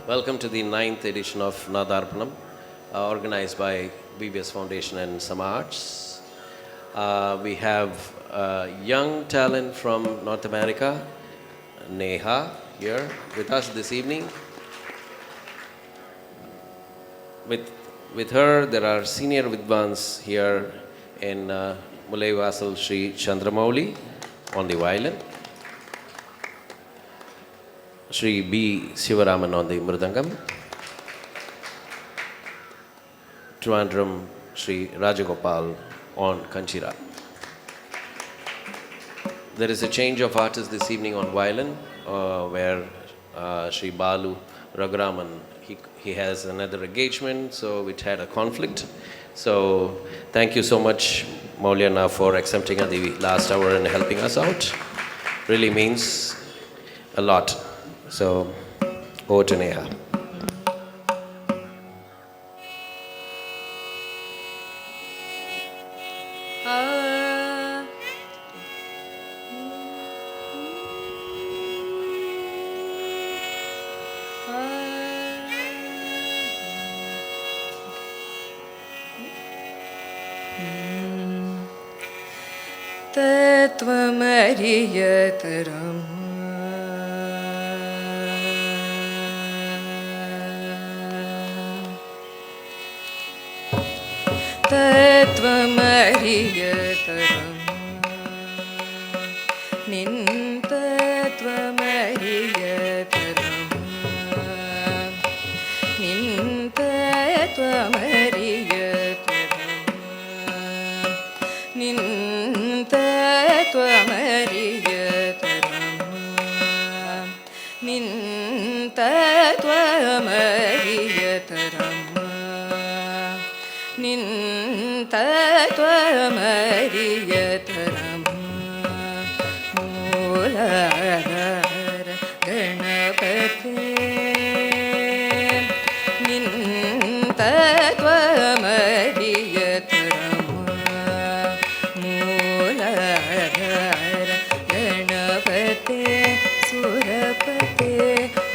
Welcome to the 9th edition of Nadarpanam, organized by VBS Foundation and Sama Arts. We have a young talent from North America, Neha, here with us this evening. With her, there are senior Vidvans here in Mulai Vasal Sri Chandramouli on the violin, Sri B. Sivaraman on the mridangam, Trivandrum Sri Rajagopal on kanchira. There is a change of artists this evening on violin, where Sri Balu Raguraman, he has another engagement, so it had a conflict. So thank you so much, Mauliana, for accepting at the last hour and helping us out. Really means a lot. So, over to Neha. Tattvamariyatam Tattvamariyatam Nin Tattvamariyatam Nin Tattvamariyatam Nin Tattvamariyatam Nin Tattvamariyatam Nin Tattvamariyatam Mooladhara Ganapate Nin Tattvamariyatam Mooladhara Ganapate Surapate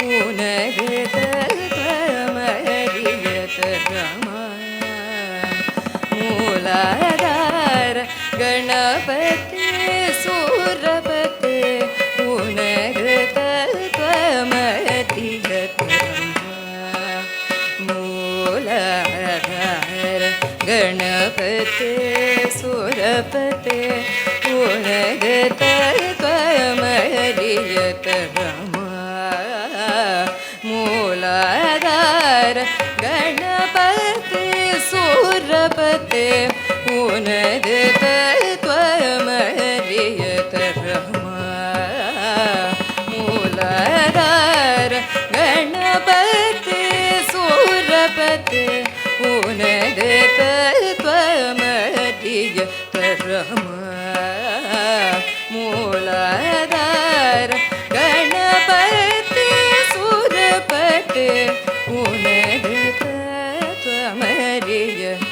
Unage Tattvamariyatam Mooladhara Ganapate Surapate Unage Tattvamariyatam Mooladhara Ganapate Surapate Unage Tattvamariyatam Mooladhara Ganapate Surapate Unage Tattvamariyatam Mooladhara Ganapate Surapate Unage Tattvamariyatam Mooladhara Ganapate Surapate Unage Tattvamariyatam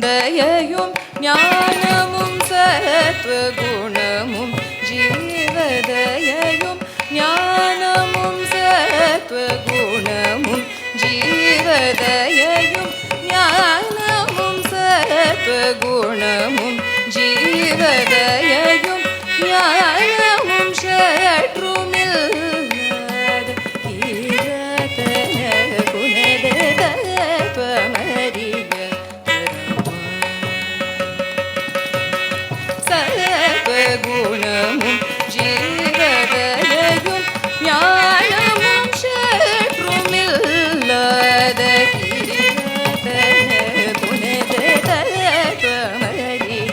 ദയയും ജ്ഞാനമും സത്വഗുണമും ജീവദയയും ജ്ഞാനമും സത്വഗുണമും ജീവദയയും ജ്ഞാനമും സത്വഗുണമും ജീവദയയും ജ്ഞാനമും ഷട്രുമില്ലാതെ ഈരതന ഗുണദ തത്വമരിയ ഗുണമും ജീവദയയും ജ്ഞാനമും ഷട്രുമില്ലാതെ ഗുണദ തത്വമരിയ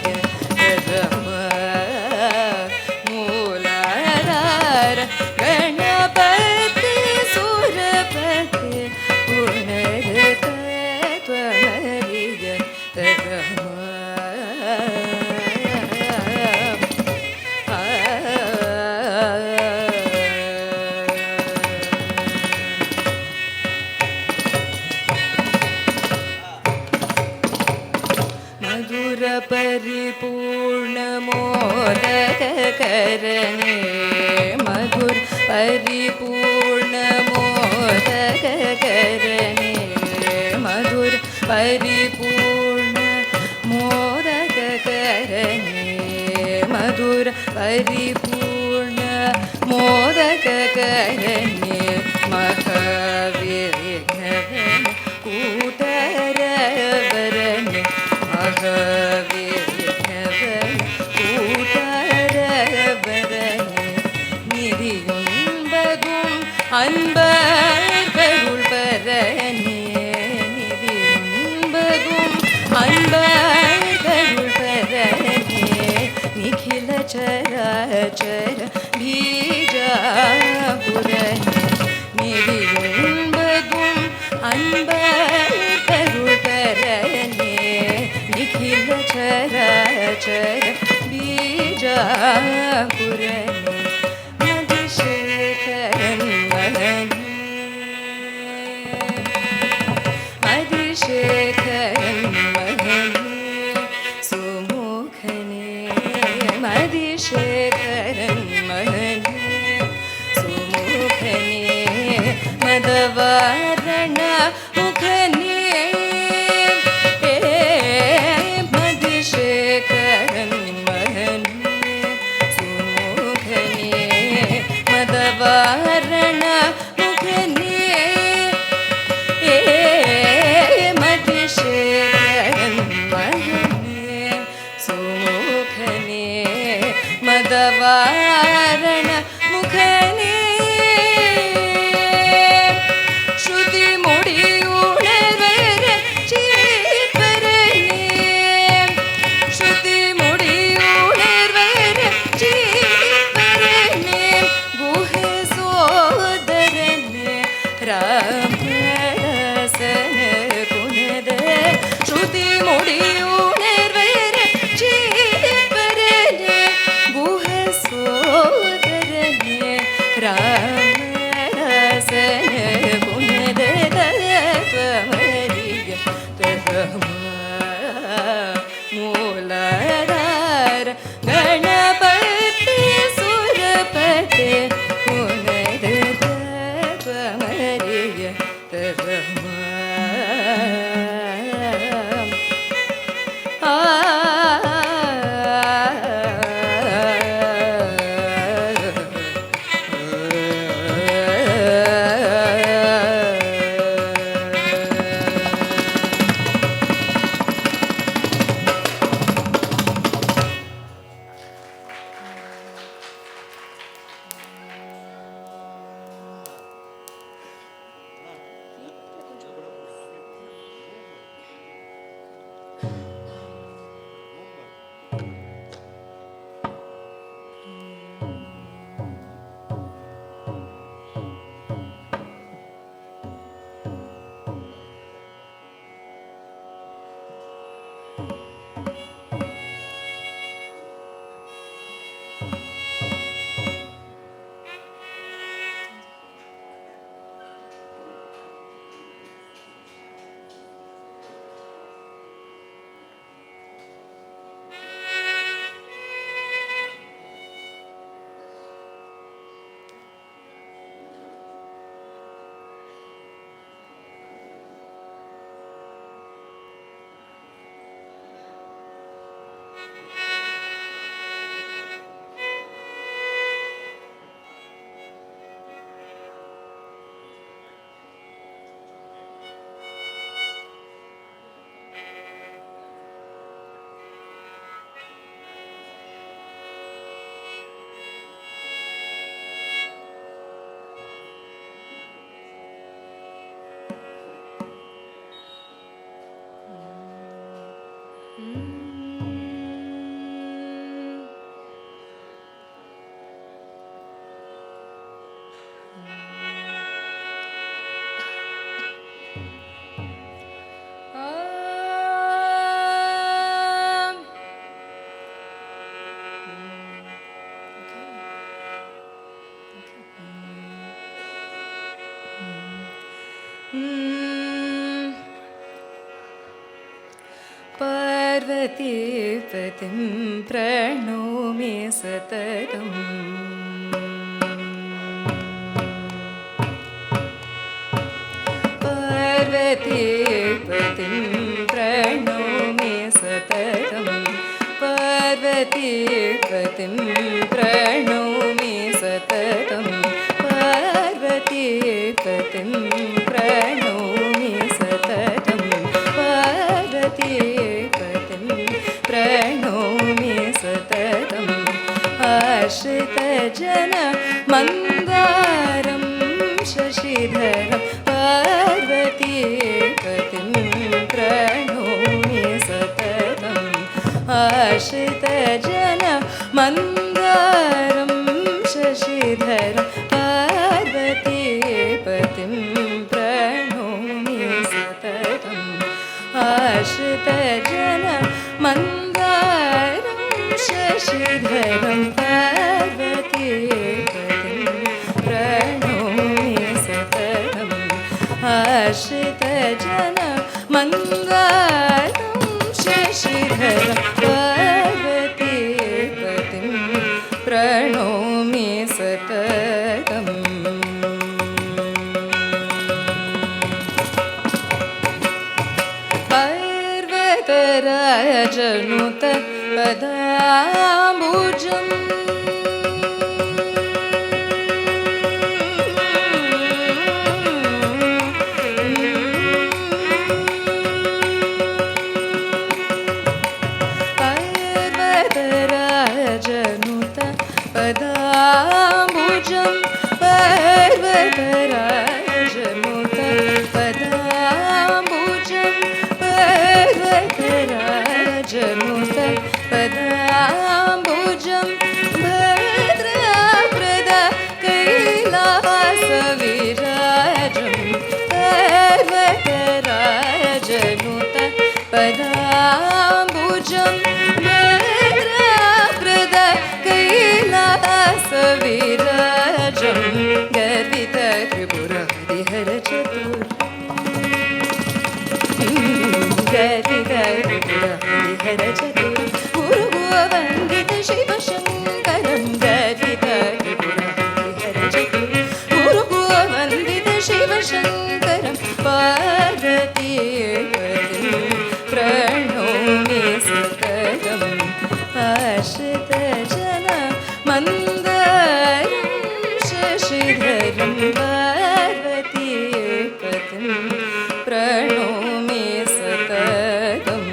ಪರಿಪೂರ್ಣ ಮೋದಕ ಕರಣೆ ಮಧುರ ಪರಿಪೂರ್ಣ ಮೋದಕ ಕರಣೆ ಮಧುರ ಪರಿಪೂರ್ಣ ಮೋದಕ ಕರಣೆ ಮಹಾವಿಘ್ನವನ ಕೂಟರವರನೆ மகாவிഘ്னவன கூட்டரவரனே நிதியுண்பதும் அன்பருள் பரனே நிதியுண்பதும் அன்பருள் பரனே நிখিல சராச்சர பீஜாபுரனே நிதியுண்பதும் அன்பருள் பரனே நிখিல சராச்சர பீஜாபுரனே மதிசேகரன் மகனே மதிசேகரன் மகனே சுமுகனே மதிசேகரன் மகனே சுமுகனே மதவாரண முகனே மதிசேகரன் மகனே சுமுகனே மதவாரண முகனே மதிசேகரன் மகனே சுமுகனே மதவாரண முகனே ஸ்ருதி முடியுணர்வர சீப்பரனே ஸ்ருதி முடியுணர்வர சீப்பரனே குஹ சோதரனே ராமரசன குணத ஸ்ருதி முடியுணர்வர சீப்பரனே குஹ சோதரனே ராமரசன குணத தத்வமரிய மூலதார கணபதி சுரபதி குணத தத்வமரிய पार्वतीपतिं प्रणौमि सततम् पार्वतीपतिं प्रणौमि सततं पार्वतीपतिं प्रणौमि सततं पार्वतीपतिं प्रणौमि सततं पार्वतीपतिं प्रणौमि सततम् आश्रितजन मन्दारं शशिधरं पार्वतीपतिं प्रणौमि सततम् आश्रितजन मन्दारं शशिधरं पार्वतीपतिं प्रणौमि सततम् आश्रितजन मन्दारं शशिधरं पार्वतीपतिं प्रणौमि सततम् आश्रितजन मन्दारं शशिधरं पार्वतीपतिं प्रणौमि सततम् पर्वतराजनुत पदाम्बुजम् पर्वतराजनुत पदाम्बुजम् पर्वतराजनुत पदाम्बुजम् पर्वतराजनुत पदाम्बुजं भद्रप्रद कैलासविराजं पर्वतराजनुत पदाम्बुजं भद्रप्रद कैलासविराजं गर्वितत्रिपुरहरिहरचतुर गर्वितत्रिपुरहरिहरचतुर गुरुवन्दित शिवशङ्करं गर्वितत्रिपुरहरिहरचतुर गुरुवन्दित शिवशङ्करं पार्वतीपतिं प्रणौमि सततम् आश्रितजन मन्दारं शशिधरं पार्वतीपतिं प्रणौमि सततम्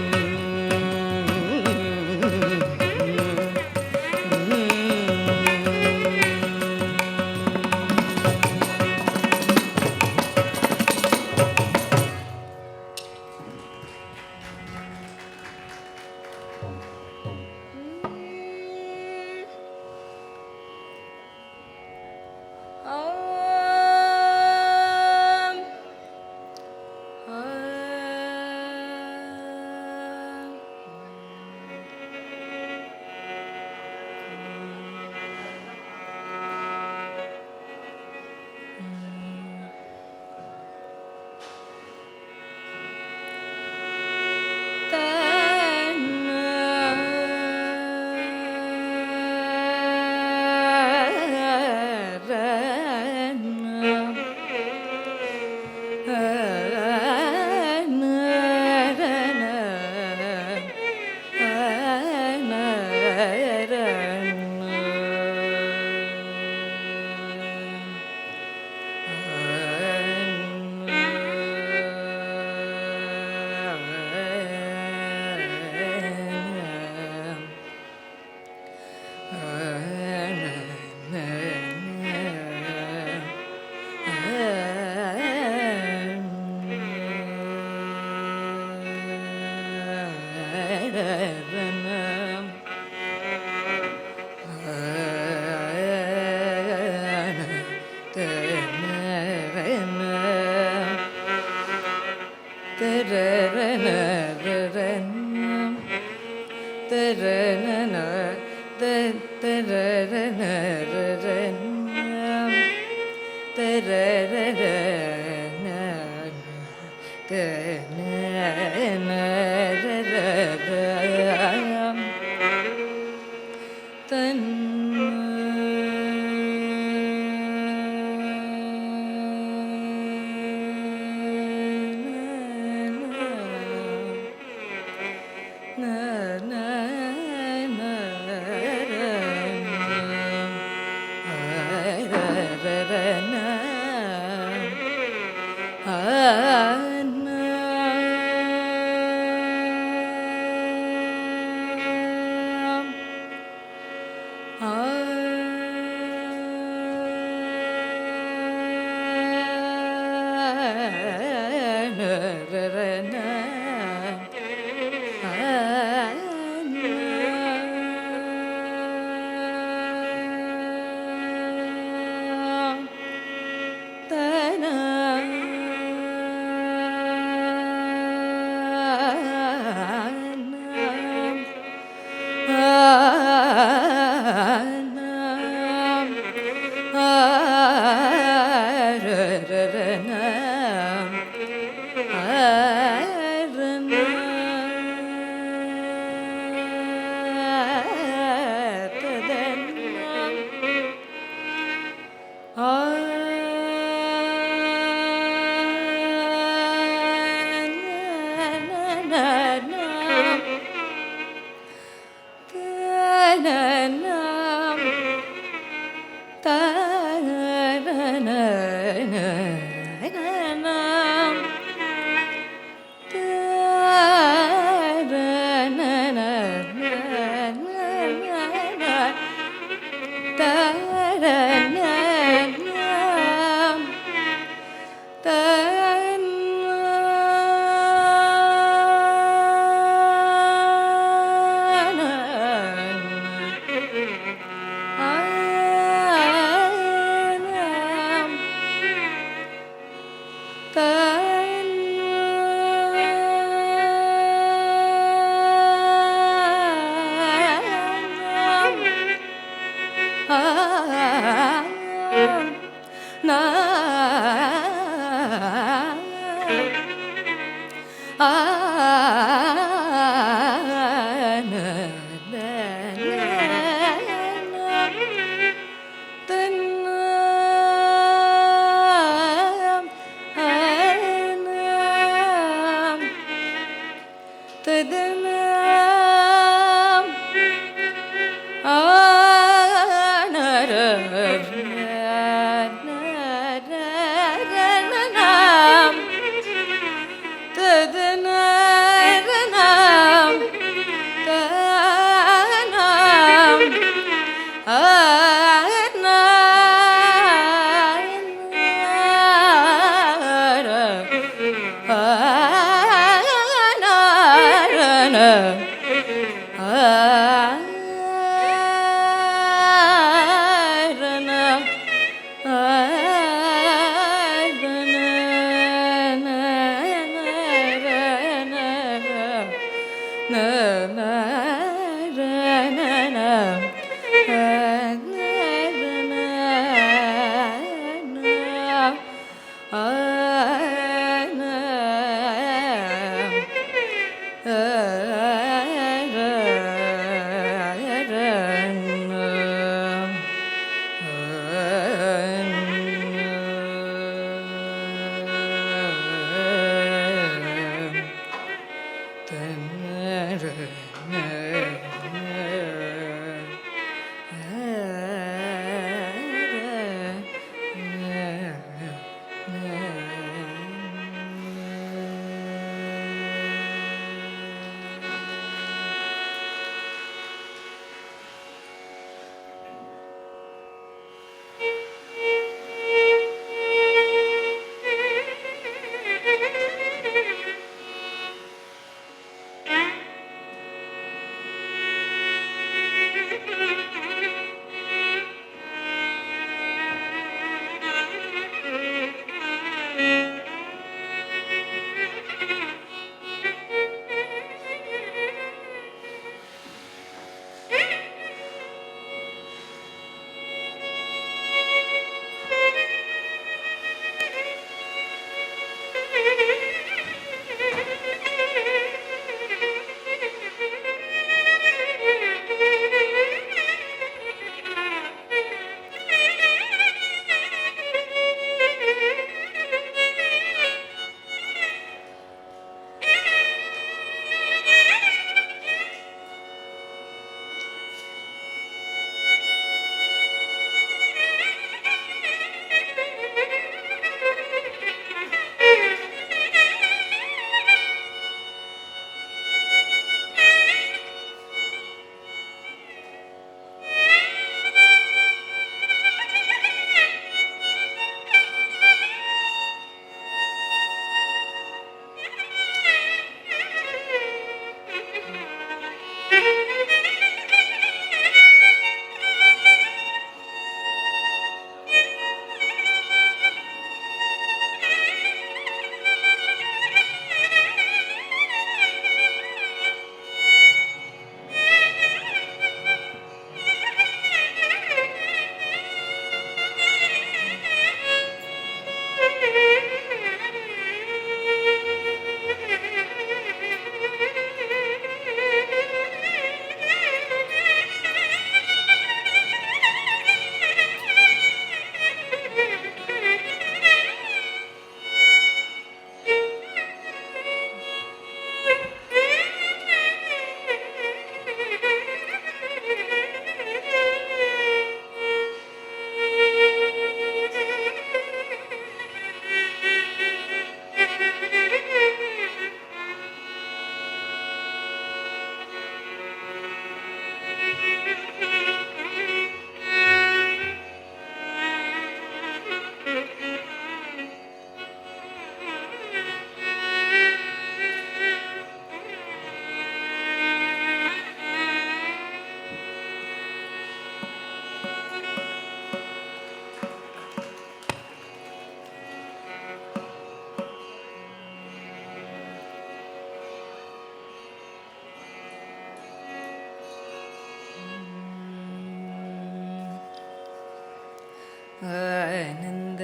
ಆನಂದ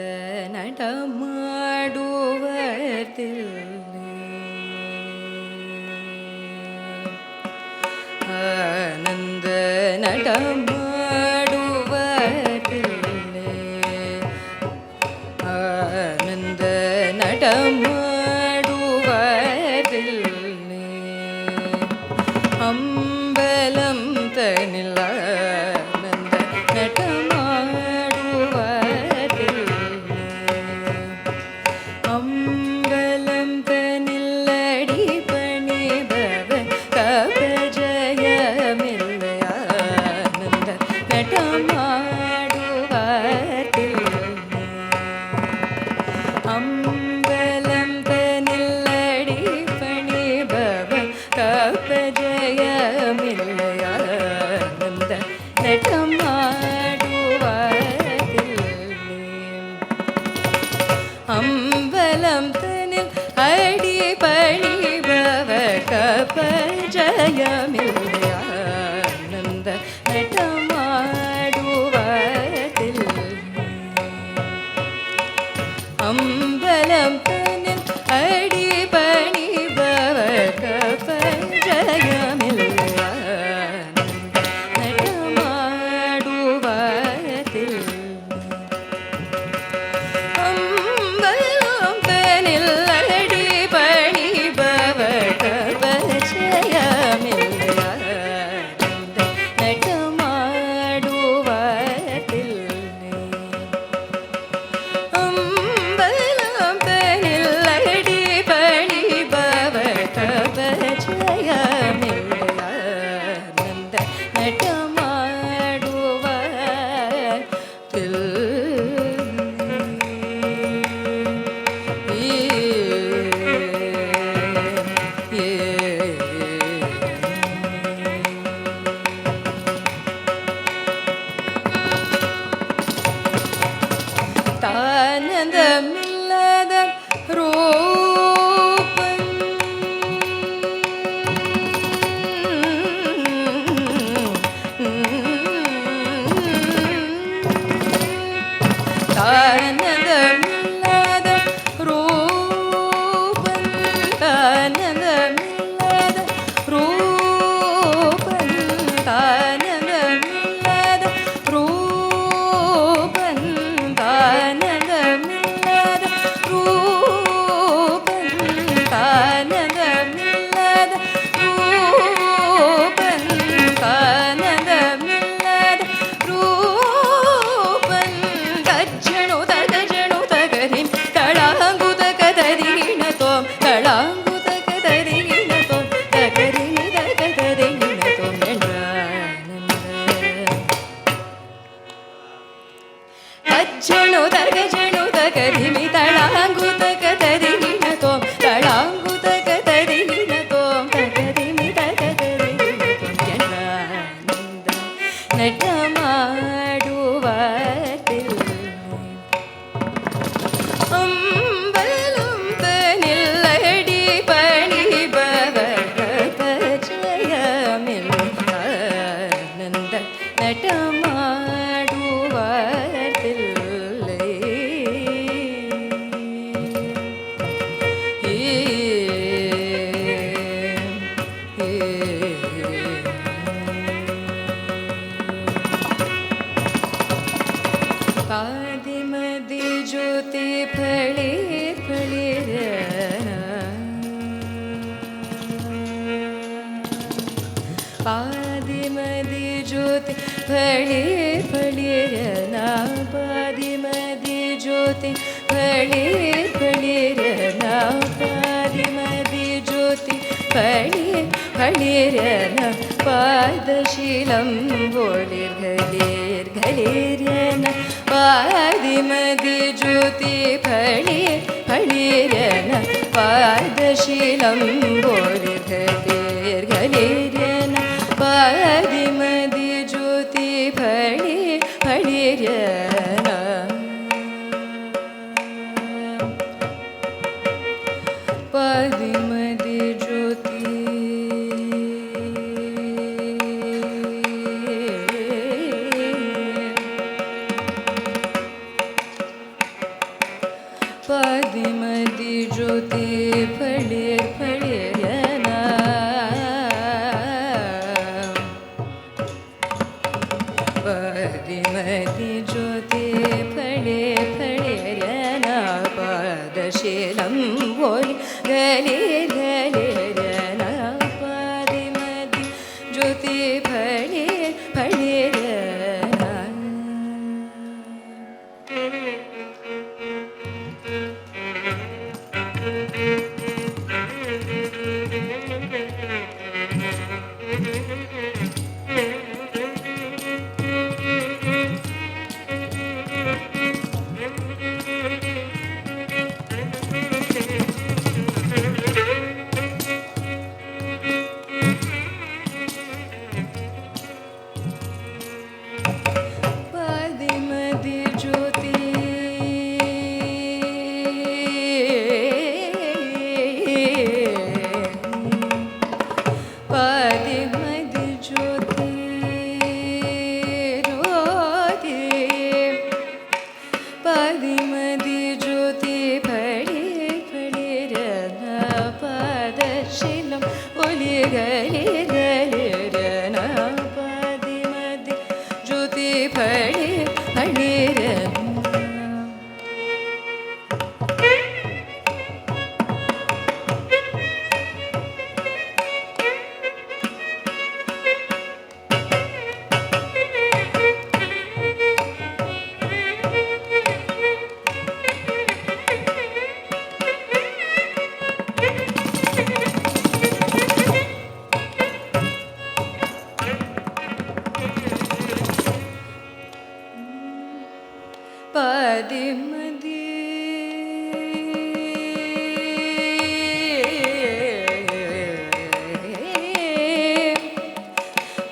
ನಟ ಮಾಡುವದಿಲ್ಲ ಆನಂದ ನಟ ಮಾಡುವದಿಲ್ಲ ಆನಂದ ನಟ ಮಾಡುವದಿಲ್ಲ அம்பலம் தனில் ஆனந்த நடமாடுவதில்லை அம்பலம் தனில் அடி பணிபவன் கபஜயமில்லை ஆனந்த நடமாடுவதில்லை அம்பலம் தனில் அடி பணிபவன் கபஜயமில்லையானந்த நடமாடுவதில்லை அம்பலம் தனில் அடி பணிபவ கபஜயமில்லையானந்த நடமாடுவதில்லை அம்பலம் தனில் அடி பணிபவர் பஞ்சயமில்லை நடமாடுவதில் அம்பலம் தனில் அடி பணிபவர் பஞ்சயமில்லை நடமாடுவதில் அம்பலம் தனில் அடி பணிபவர் பஞ்சயமில்லை நடமாடுவதில் தானந்தமில்லாத ரூபன் தானந்தமில்லாத ரூபன் தானந்தமில்லாத ரூபன் தானந்தமில்லாத ரூபன் தானந்தமில்லாத ரூபன் தானந்தமில்லாத ரூபன் தானந்தமில்லாத ரூபன் தஜ்ஜணு தகரிம் தளாங்குத கதரிணதோம் தளாங்குத கதரிணதோம் தகரிணி தகதரிணதோம் என்றானந்த தஜ்ஜணு தகரிமி தளாங்குத கதரிணதோம் தளாங்குத கதரிணதோம் தகரிமி தகதரிணதோம் என்றானந்த நடமாடுவதில் அம்பலம் தனில் அடி பணிபவர் பஞ்சயமில்லை ஆனந்த நடமாடுவதில்லை பாதிமதி ஜோதி பளிர் பளிர பாதிமதி ஜோதி பளிர் பளிர பாதிமதி ஜோதி பளிர் பளிர பாதிமதி ஜோதி பளிர் பளிர பாதசீலம் ஒளிர் கலீர் கலீரியன பாதிமதி ஜோதி பளிர் பளிரன பாதசீலம் ஒளிர் கலீர் கலீரியன பாதிமதி ஜோதி பளிர் பளிரன பாதிமதி ஜோதி பாதிமதி ஜோதி பளிர் பளிரன பாதிமதி ஜோதி பளிர் பளிரன பாதசீலம் ஒளி கலீர் கலீரன பாதிமதி ஜோதி பளிர் பளிரன ಗಲಿ ಗಲಿ ರನ ಪದಿ ಮದಿ ಜ್ಯೋತಿ ಫಳಿ ಫಳಿ ರನ ಪದಿ ಮದಿ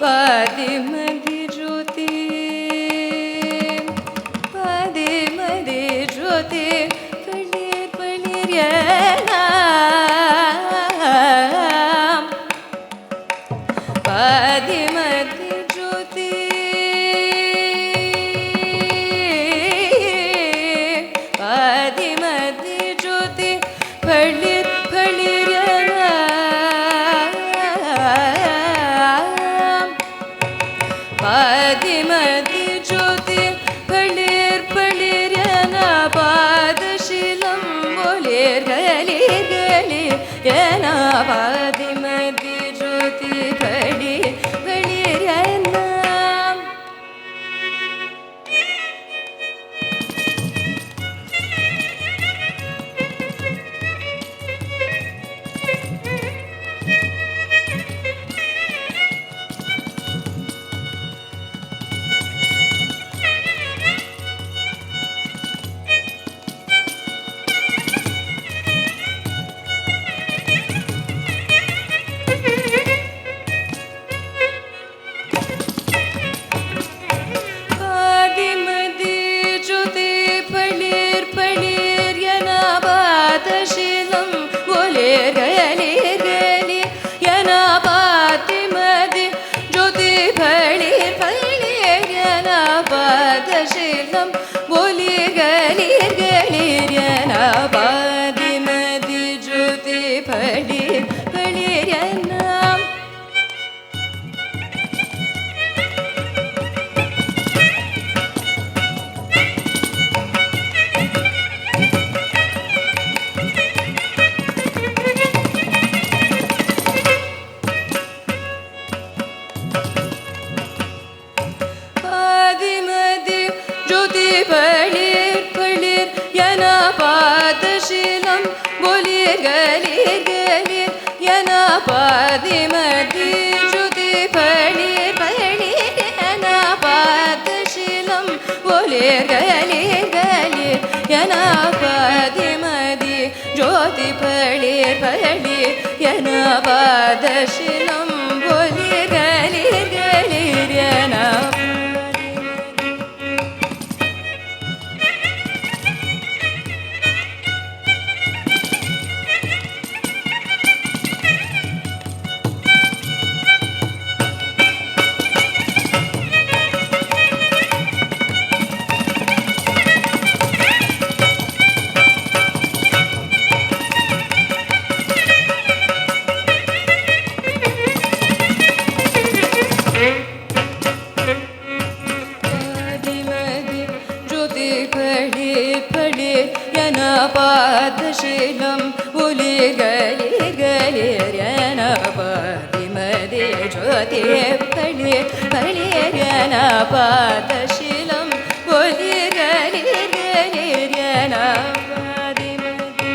ಪದಿ ಮದಿ ಜ್ಯೋತಿ ಪದಿ ಮದಿ ಜ್ಯೋತಿ ಪಳಿರ್ ಪಳಿರ್ಯನ ಪದಿ ಮದಿ ಜ್ಯೋತಿ ಪದಿ ಮದಿ ಜ್ಯೋತಿ ಫಳಿರ್ ಫಳಿರ್ಯನ ಪದಿ ಮದಿ ಜ್ಯೋತಿ ಫಳಿರ್ ಫಳಿರ್ಯನ ಪಾದಶೀಲಂ ಬೋಲಿರ್ ಗಲಿ ಗಲಿ ಯನ ಪದಿ ಮದಿ ಜ್ಯೋತಿ ಫಳಿ ಫಳಿರ್ಯನ ಪದಿ ಮದಿ ಜ್ಯೋತಿ ಫಳಿರ್ ಫಳಿರ್ಯನ ಪಾದಶೀಲಂ ಬೋಲಿರ್ ಗಲಿ ಗಲಿ ಯನ ಪದಿ ಮದಿ ಜ್ಯೋತಿ ಫಳಿರ್ ಫಳಿರ್ಯನ ಪಾದಶೀಲಂ ಬೋಲಿರ್ ಗಲಿ ಗಲಿರ್ಯನ ಪದಿ ಮದಿ ಜ್ಯೋತಿ ಫಳಿರ್ ಫಳಿರ್ಯನ ಪದಿ ಮದಿ ಜ್ಯೋತಿ ಫಳಿರ್ ಫಳಿರ್ ಯನ ಪಾದಶೀಲಂ ಬೋಲಿರ್ ಗಲಿರ್ ಗಲಿರ್ ಯನ ಪದಿ ಮದಿ ಜ್ಯೋತಿ ಫಳಿರ್ ಫಳಿರ್ ಯನ ಪಾದಶೀಲಂ ಬೋಲಿರ್ ಗಲಿರ್ ಗಲಿರ್ ಯನ ಪದಿ ಮದಿ ಜ್ಯೋತಿ ಫಳಿರ್ ಫಳಿರ್ ಯನ ಪಾದಶೀಲಂ ಬೋಲಿರ್ ಗಲಿರ್ ಗಲಿರ್ ಯನ ಪದಿ ಮದಿ ಜ್ಯೋತಿ ಫಳಿರ್ ಫಳಿರ್ ಯನ ಪಾದಶೀಲಂ ಬೋಲಿರ್ ಗಲಿರ್ ಗಲಿರ್ ಯನ ಪದಿ ಮದಿ ಜ್ಯೋತಿ ಫಳಿರ್ ಫಳಿರ್ ಯನ ಪಾದಶೀಲಂ ಬೋಲಿರ್ ಗಲಿರ್ ಗಲಿರ್ ಯನ ಪದಿ ಮದಿ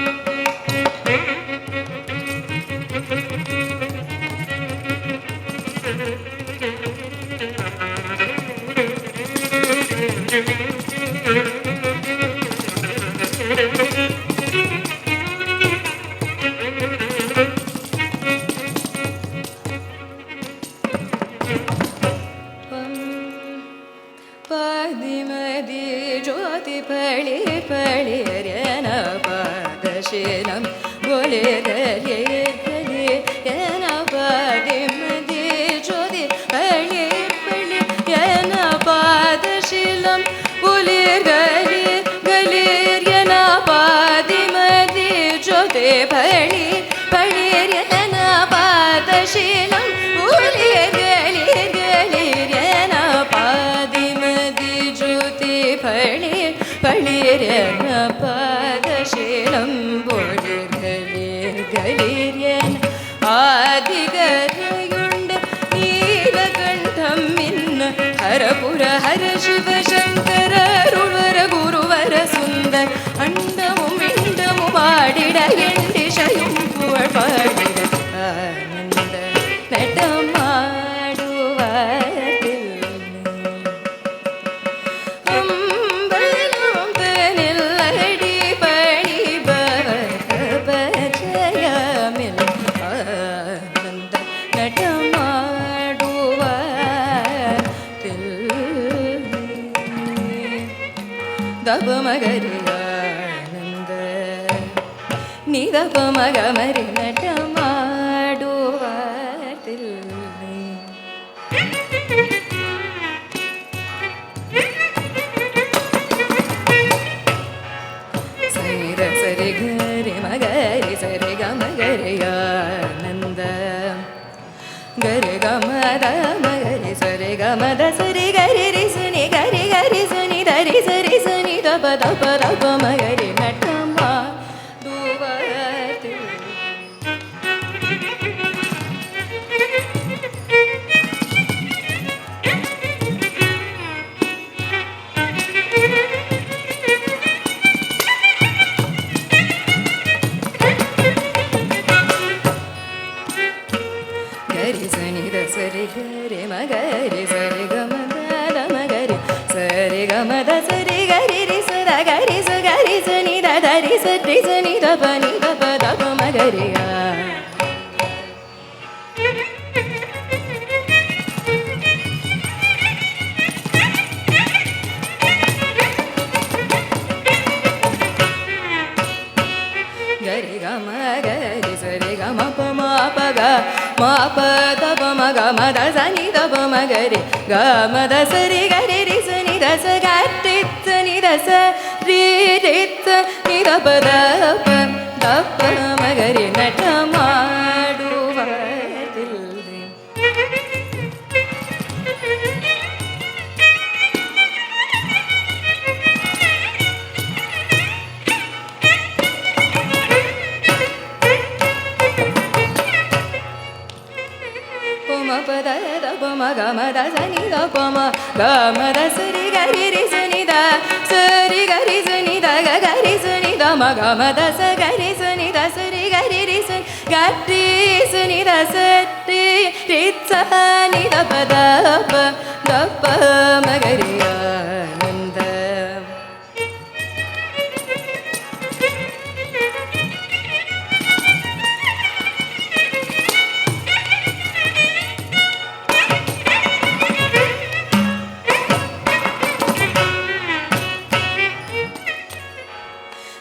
ಪದಿ ಮದಿ ಜ್ಯೋತಿ ಫಳಿರ್ ಫಳಿರ್ ಯನ ಪಾದಶೀಲಂ ಬೋಲಿರ್ ಗಲಿರ್ ಗಲಿರ್ ಯನ ಪದಿ ಮದಿ ಜ್ಯೋತಿ ಫಳಿರ್ ಫಳಿರ್ ಯನ ಪಾದಶೀಲಂ ಬೋಲಿರ್ ಗಲಿರ್ ಗಲಿರ್ ಯನ ಪದಿ ಮದಿ ಜ್ಯೋತಿ ಫಳಿರ್ ಫಳಿರ್ ಯನ ಪಾದ பாதசீலம் ஒளிர் களிர் களிர் என பாதிமதி ஜோதி பளிர் பளிர் என பாதசீலம் ஒளிர் களிர் களிர் என ஆதிகரையுண்ட நீலகண்டம் மின்ன ஹரபுர ஹர சிவ சங்கர அருள்வர குருவர சுந்தர் அண்டமும் விண்டமும் ஆடிட எண்டிசையும் புகழ் பாடிட ஆனந்த நடமாடுவதில் அம்பலம் தனில் அடி பணிபவர் ஜயமில் ஆனந்த நடமாடுவதில் தபமகரி ஆனந்த நிதபமகமரி நடமாடுவதில் சனித சரி கரி மகரி சரி கமகரி ஆனந்த கரி கமத மகரி சரி கமத சரி கரி ரி சுனி கரி கரி சுனி தரி சரி சுனி தப தப தப மகரி நட்டமா துவதில் gari sani da sari gari magari sari gama da magari sari gama da sari gari ri sara gari sa gari sani da dari sari sani da pani da pa da pa magari ya gari gama gari sari gama pa ma pa ga ma pa da pa ma ga ma da sa ni da pa ma gari ga ma da sa ri gari ri sa ni da sa ga ti sa ni da sa ri ri sa ni da pa ma gari நடமாடுவதில் பத பம கம த சனி த பம கம த சரி கரி ரி சுனி த சரி கரி சுனி த க கரி சுனி த ம கம த ச கரி சுனி த சரி கரி ரி சுனி கரி சுனி த சரி ரி ச நி த ப த ப த ப ம கரி ஆனந்த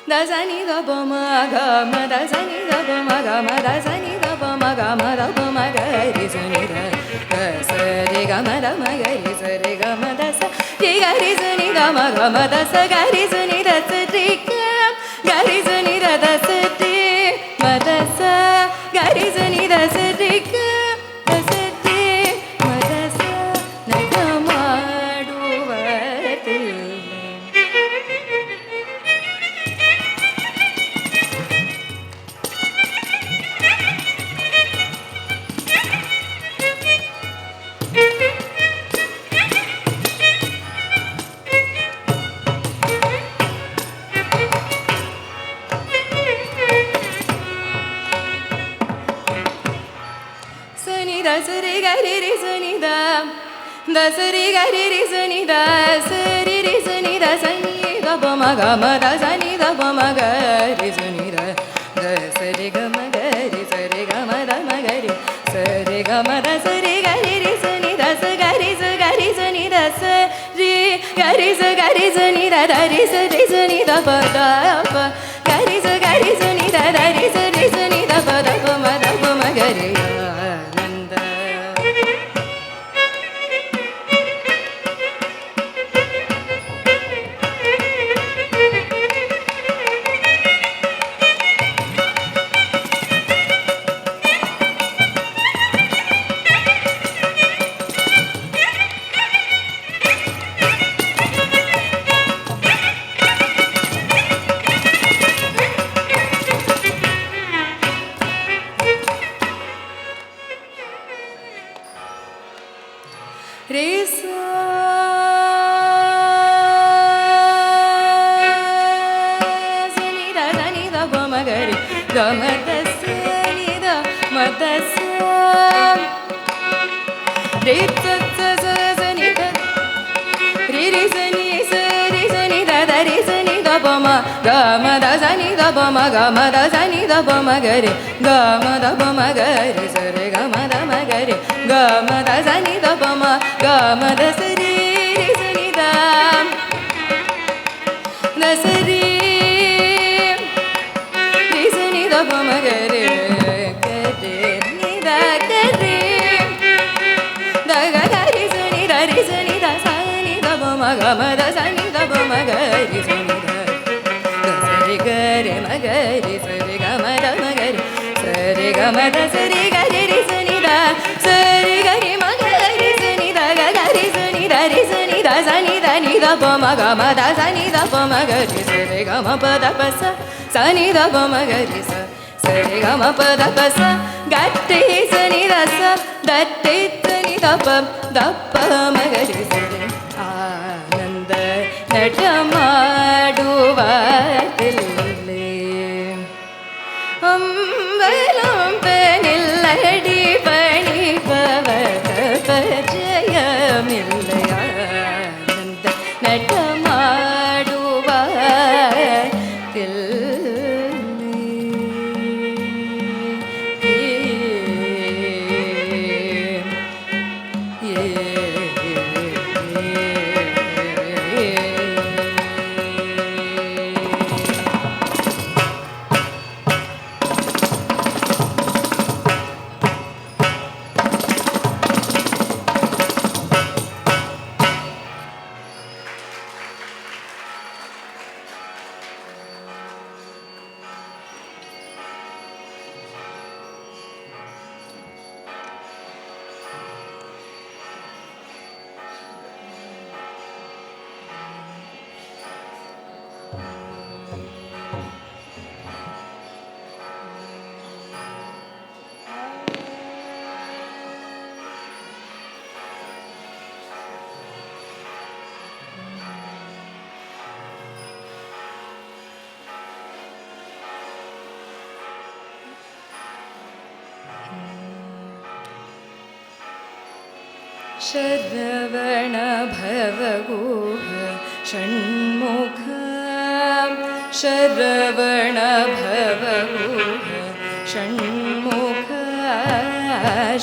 da sa ni da pa ma ga ma da sa ni da pa ma ga ma da sa ni da pa ma ga ma da pa ma ga ri sa ni da sa ri ga ma da ma ga ri sa ri ga ma da sa ri ga ri sa ni da ma ga ma da sa ga ri sa ni da sa ri ga ri sa ni da da sa ri ma da sa ga ri sa ni da sa ri ga da sa ri ma da sa நடமாடுவதில் sari gari ri sani da da sari gari ri sani da sari ri sani da sani da pa ma ga ma da sani da pa ma ga ri sani da da sari ga ma ga ri sari ga ma da ma ga ri sari ga ma da sari gari ri sani da sa gari sani da sa ri gari sani da da ri sani da pa da pa gari sani da da ri sani da pa da pa ma ga ri the ಪ ಮ ಗ ರಿ ಗ ಮ the ಸ ನಿ the ಮ the ಸ ರಿ ಸ ಸ ಸ ಸ ನಿ ದ ರಿ ರಿ ಸ ನಿ ಸ ರಿ ಸ ನಿ ದ ದ ರಿ ಸ ನಿ ದ ಪ ಮ ಗ ಮ ದ ಸ ನಿ ದ ಪ ಮ ಗ ಮ ದ ಸ ನಿ ದ ಪ ಮ ಗ ರಿ ಗ ಮ ದ ಪ ಮ ಗ ರಿ ಸ ರಿ ಗ ಮ ದ ಮ ಗ ರಿ ಗ ಮ ದ ಸ ನಿ ದ ಪ ಮ ಗ ಮ ದ ಸ ರಿ ರಿ ಸ ನಿ ದ ದ ಸ ರಿ ರಿ ಸ ನಿ ದ ಪ ಮ ಗ ರಿ ಗ ರಿ ನಿ ದ ಗ ರಿ ದ ಗ ಗ ರಿ ಸ ನಿ ದ ರಿ ಸ ನಿ ದ ಸ ನಿ ದ ಪ ಮ ಗ ಮ ದ ಸ ನಿ ದ ಪ ಮ ಗ ರಿ ಸ ನಿ ದ ದ ಸ ರಿ ಗ ರಿ ಮ ಗ ರಿ ಸ ರಿ ಗ ಮ ದ ಮ ಗ ರಿ ಸ ರಿ ಗ ಮ ದ ಸ ರಿ ಗ ರಿ ರಿ ಸ ನಿ ದ ಸ ರಿ ಗ ರಿ ಮ ಗ ರಿ ಸ ನಿ ದ ಗ ಗ ರಿ ಸ ನಿ ದ ರಿ ಸ ನಿ ದ ಸ ನಿ ದ ನಿ ದ ಪ ಮ ಗ ಮ ದ ಸ ನಿ ದ ಪ ಮ ಗ ರಿ ಸ ರಿ ಗ ಮ ಪ ದ ಪ ಸ ಸ ನಿ ದ ಪ ಮ ಗ ರಿ ಸ ಸ ರಿ ಗ ಮ ಪ ದ ಪ ಸ ಗ ಟಿ ಸ ನಿ ದ ಸ ದ ಟಿ ಸ ನಿ ದ ಪ ದ ಪ ಮ ಗ ರಿ ಸ ರಿ ಆನಂದ ನಟ ಮಾಡುವ ತಿಲ್ಲಿ அம்பலம்பனில்லடி பணிபவத பஜயமில்லையானந்த நடமாடுவ ಶರವಣ ಭವಗುಹ ಷಣ್ಮುಖ ಶರವಣ ಭವಗುಹ ಷಣ್ಮುಖ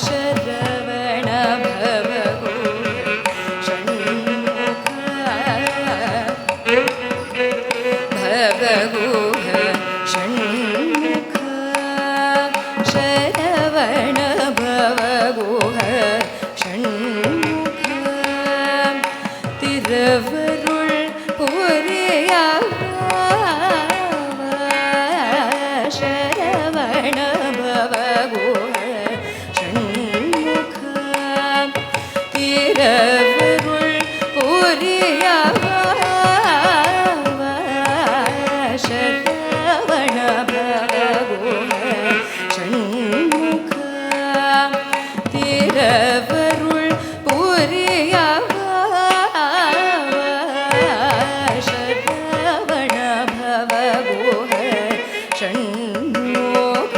ಶರವಣ ಭವಗುಹ ಷಣ್ಮುಖ ಭವಗುಹ ಷಣ್ಮುಖ ಶರವಣ ಭವಗುಹ ಷಣ್முக திரவருள் புரியாவ சரவண பவகுஹ ஷண்முக திரவருள் புரியாவ சரவண பவகுஹ ஷண்முக திரவருள் புரியாவ சரவண பவகுஹ ஷண்முக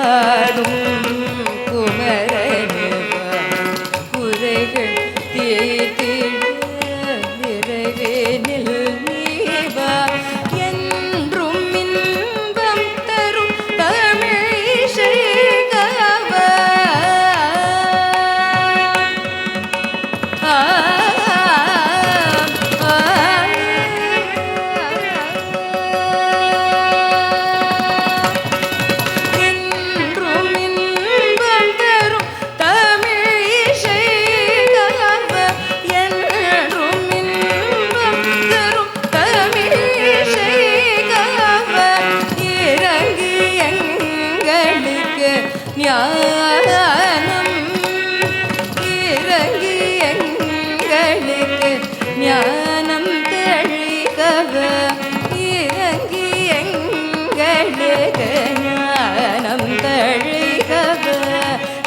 பாடும் குமரனுவா குறைகள் தீர்த்திட விரைவேனில் நீவா என்றும் இன்பம் தரும் தமிழிசை கவா ஞானம் இறங்கி எங்களுக்கு ஞானம் தெளிகவ இறங்கி எங்களுக்கு ஞானம் தெளிகவ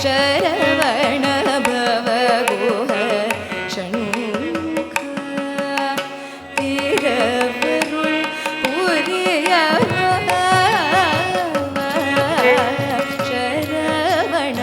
சரவண பவ குஹ சண்முக திரவருள் புரியவ சரவண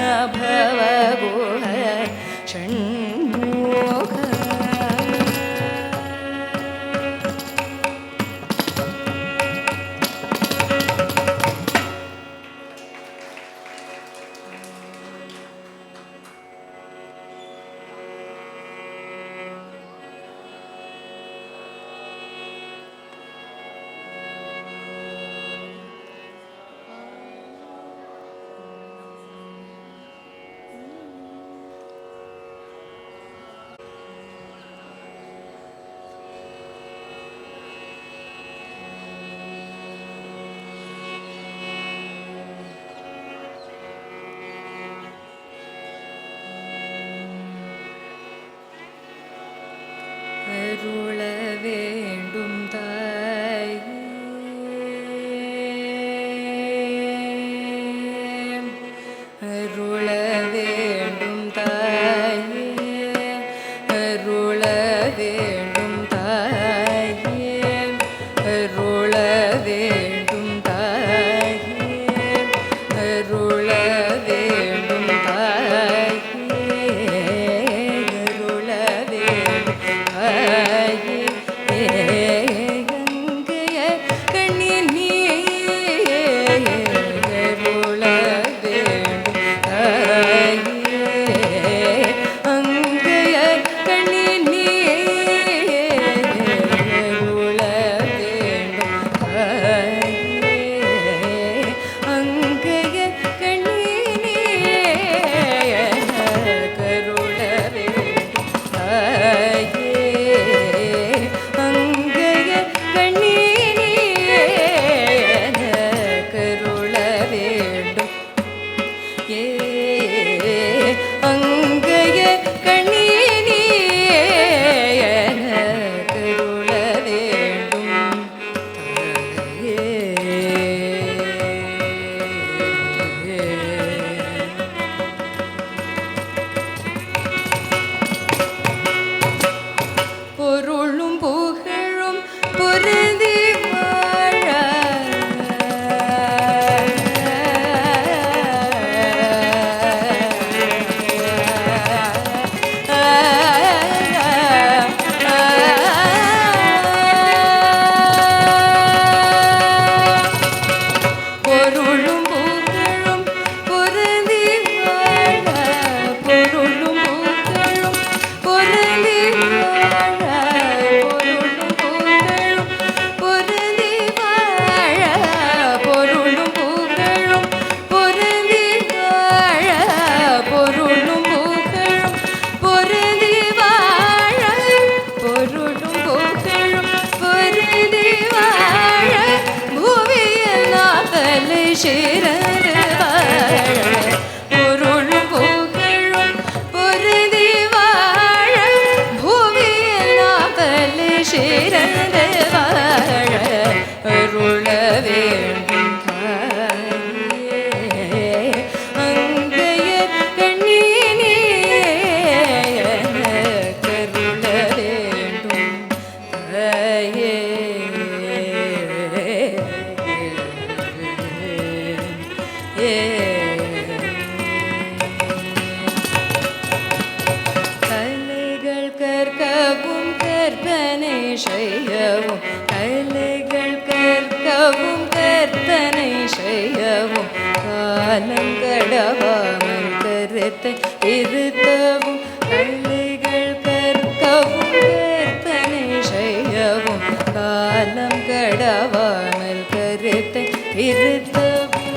காலங்கடவாமல் கருத்தை இருத்தவும் கல்விகள் கற்கவும் கற்பனை செய்யவும் காலம் கடவாமல் கருத்தை இருத்தவும்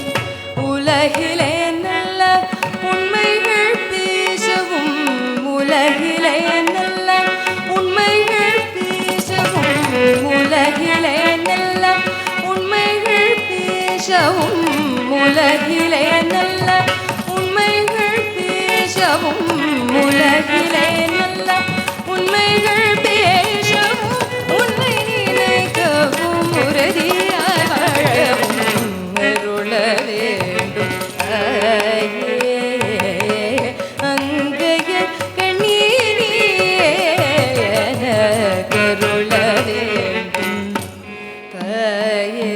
உலகிலே நல்ல உண்மைகள் பேசவும் உலகிலே நல்ல உண்மைகள் பேசவும் உலகிலே நல்ல உண்மைகள் பேசவும் உலகிலே நல்ல உண்மைகள் பேசவும் உலகிலே நல்ல உண்மைகள் பேசவும் உன்னை நினைக்கவும் உறுதியாய் வாழவும் அருள வேண்டும் அங்கைய கண்ணீரே கருள வேண்டும் தாயே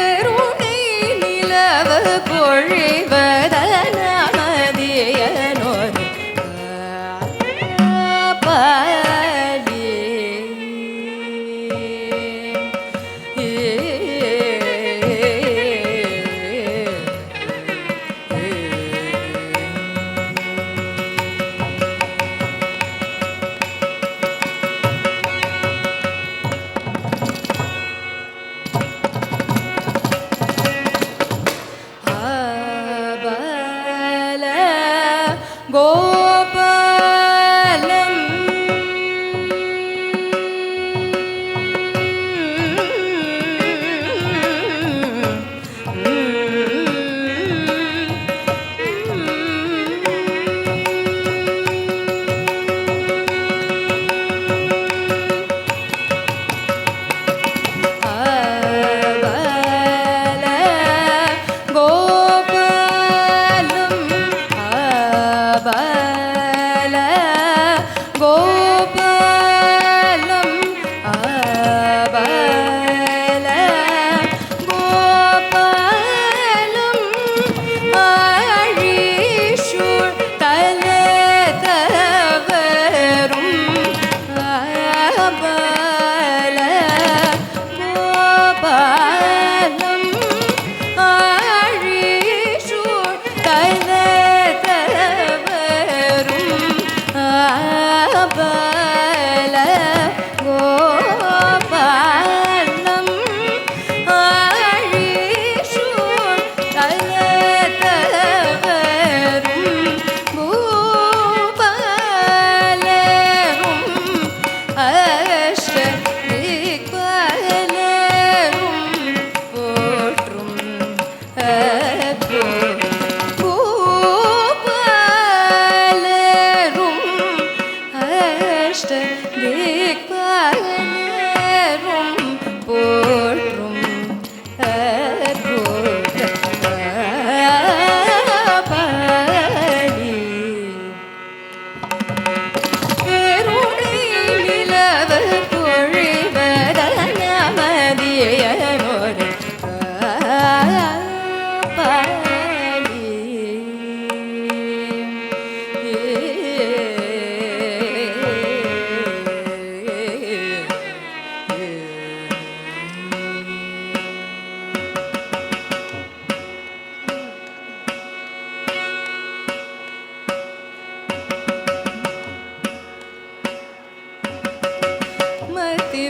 பெருணை நிலவ பொழிவதன மதியனோர் பாடி கோபாலம்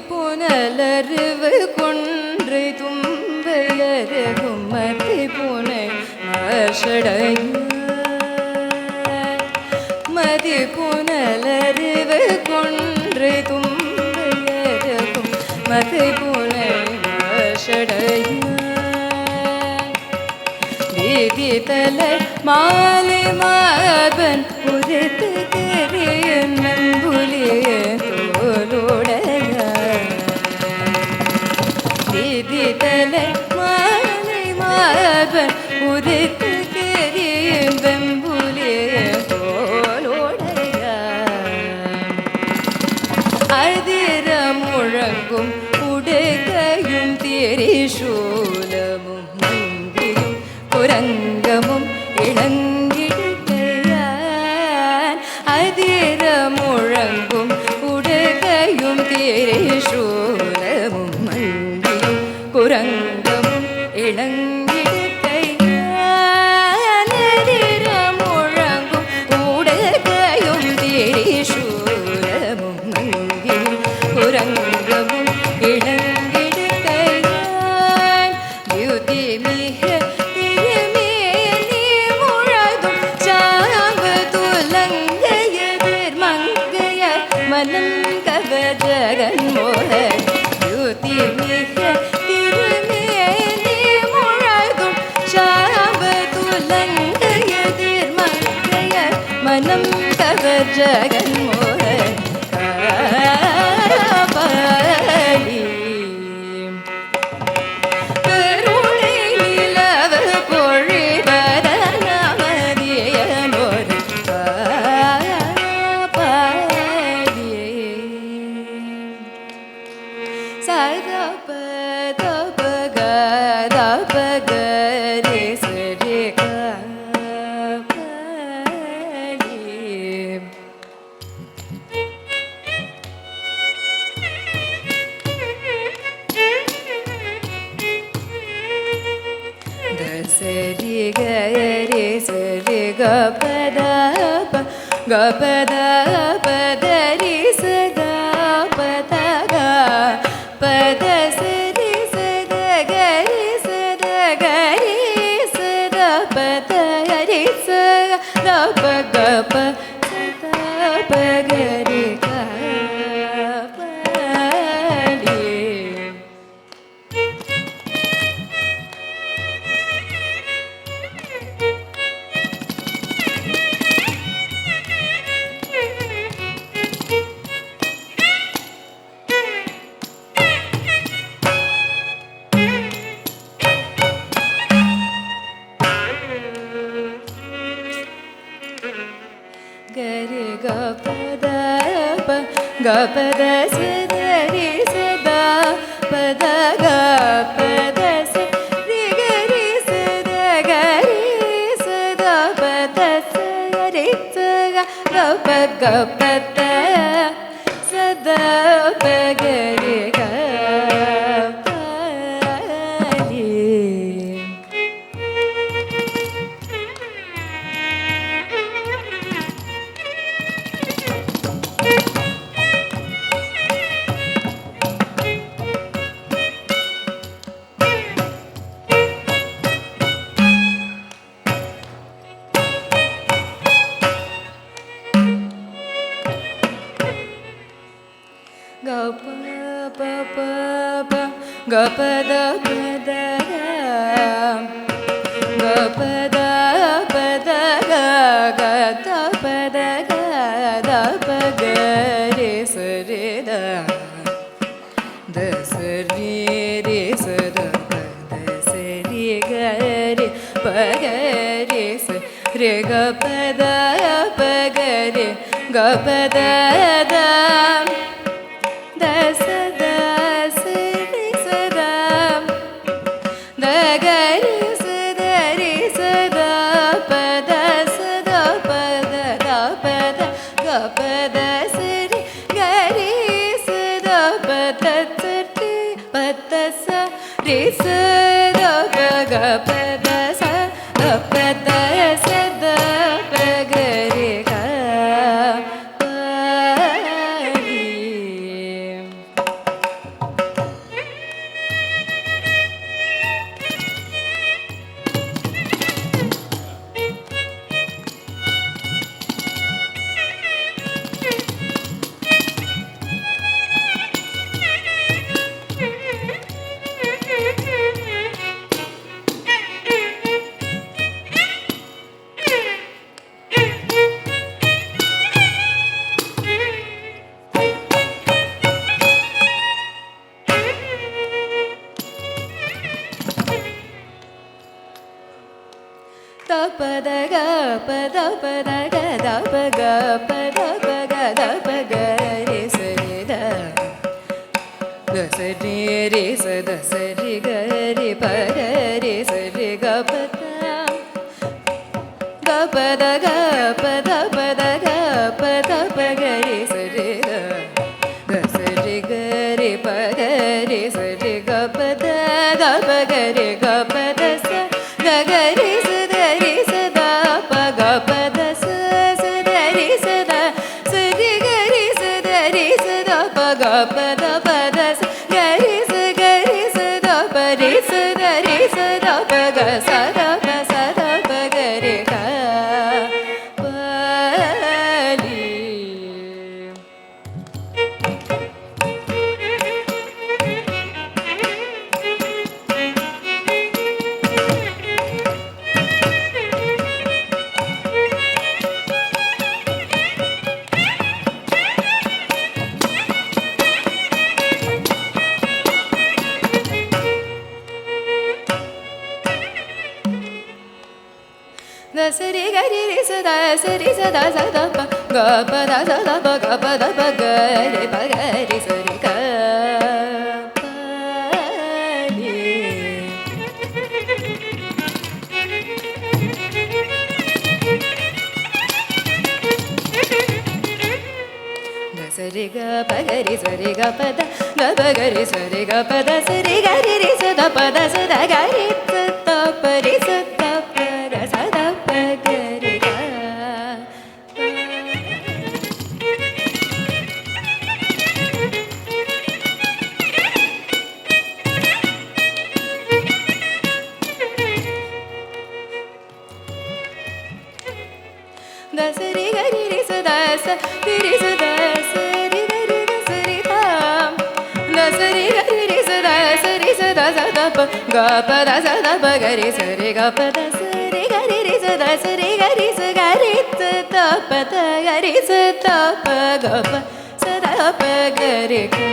புனலறிவு கொன்றை தும்பையரகும் மத்தி புனை மாஷடைய மதி புனலறிவு கொன்றை தும்பையரகும் மத்தி புனை மாஷடைய வீதிதலை மாலை மார்பன் உதித்து தெரியன் நம்புலியே தோளுடைய வீதிதலை மாலை மார்பன் உதித்து தெரியன் வெம்புலியே தோளுடைய அதிர முழங்கும் உடைகையும் திரிசூலமும் மங்கியும் குரங்கமும் இளங்கிடுகையான் அதிர முழங்கும் உடைகையும் திரிசூலமும் மங்கியும் குரங்கமும் இளங்கிடுகையான் அதிர முழங்கும் உடைகையும் திரிசூலமும் மங்கியும் குரங்கமும் இளங்கிடுகையான் யுதி மிக மனம் கவர் ஜகன்மோக யுதி மிக திருமேனி முழகும் சாபதுலங்க எதிர் மங்கைய மனம் கவர் ஜகன்மோக காபாடி கருணை நிலவ பொழிவதன மதியனோர் சத பத பகத pa ga re sa re ga pa ni. Da sa re ga re sa re ga pa da pa ga pa da pa da re sa da pa da ga pa da sa re sa da ga re sa da ga re sa da pa da re sa da pa ga pa sa da pa ga re ga pa ni. Gari ga pa da pa ga pa da sa da re sa da pa da ga pa da sa re ga re sa da ga re sa da pa da sa re sa ga pa da sa da pa ga re ga pa ni. Ga pa pa pa pa ga pa da ga ga pa da ga ga da pa da ga da pa ga re sa re da da sa re re sa da pa da sa re ga re pa ga re sa re ga pa da pa ga re ga pa da da da sa da sa re sa da da ga re sa da re sa da pa da sa da pa da da pa da ga pa da sa re ga re sa da pa da sa re pa da sa re sa da pa ga pa da sa da pa da sa da pa ga re ga pa ni. Da pa da ga pa da pa da ga da pa ga pa da pa ga da pa ga re sa re da da sa re re sa da sa re ga re pa ga re sa re ga pa da ga pa da ga pa da pa da ga pa da pa ga re sa re da da sa re ga re pa ga re sa re ga pa da ga pa ga re ga pa da sa ga ga re sa da re sa da pa ga pa da sa sa da re sa da sa re ga re sa da re sa da pa ga pa da sa ga re sa da pa re sa da pa ga sa da pa ga re ga pa ni. Da sa re ga re re sa da sa da pa ga pa da sa da pa ga pa da pa ga re sa re ga pa ni. pagari sari ga pada ga pagari sari ga pada sari ga ri ri sa da pada sa da ga ri sa da pa ri sa da pa ga sa da pa ga ri ga. Da sari ga ri ri sa da sa ri ri sa da sa ri ga ri ga sa ri da. Da sari ga ri ri sa da sa ri sa da sa da pa ga pa da sa da pa ga ri sa ri ga pa da sa ri ga ri ri sa da sa ri ga ri sa ga ri sa da pa da ga ri sa da pa ga pa sa da pa ga ri ga.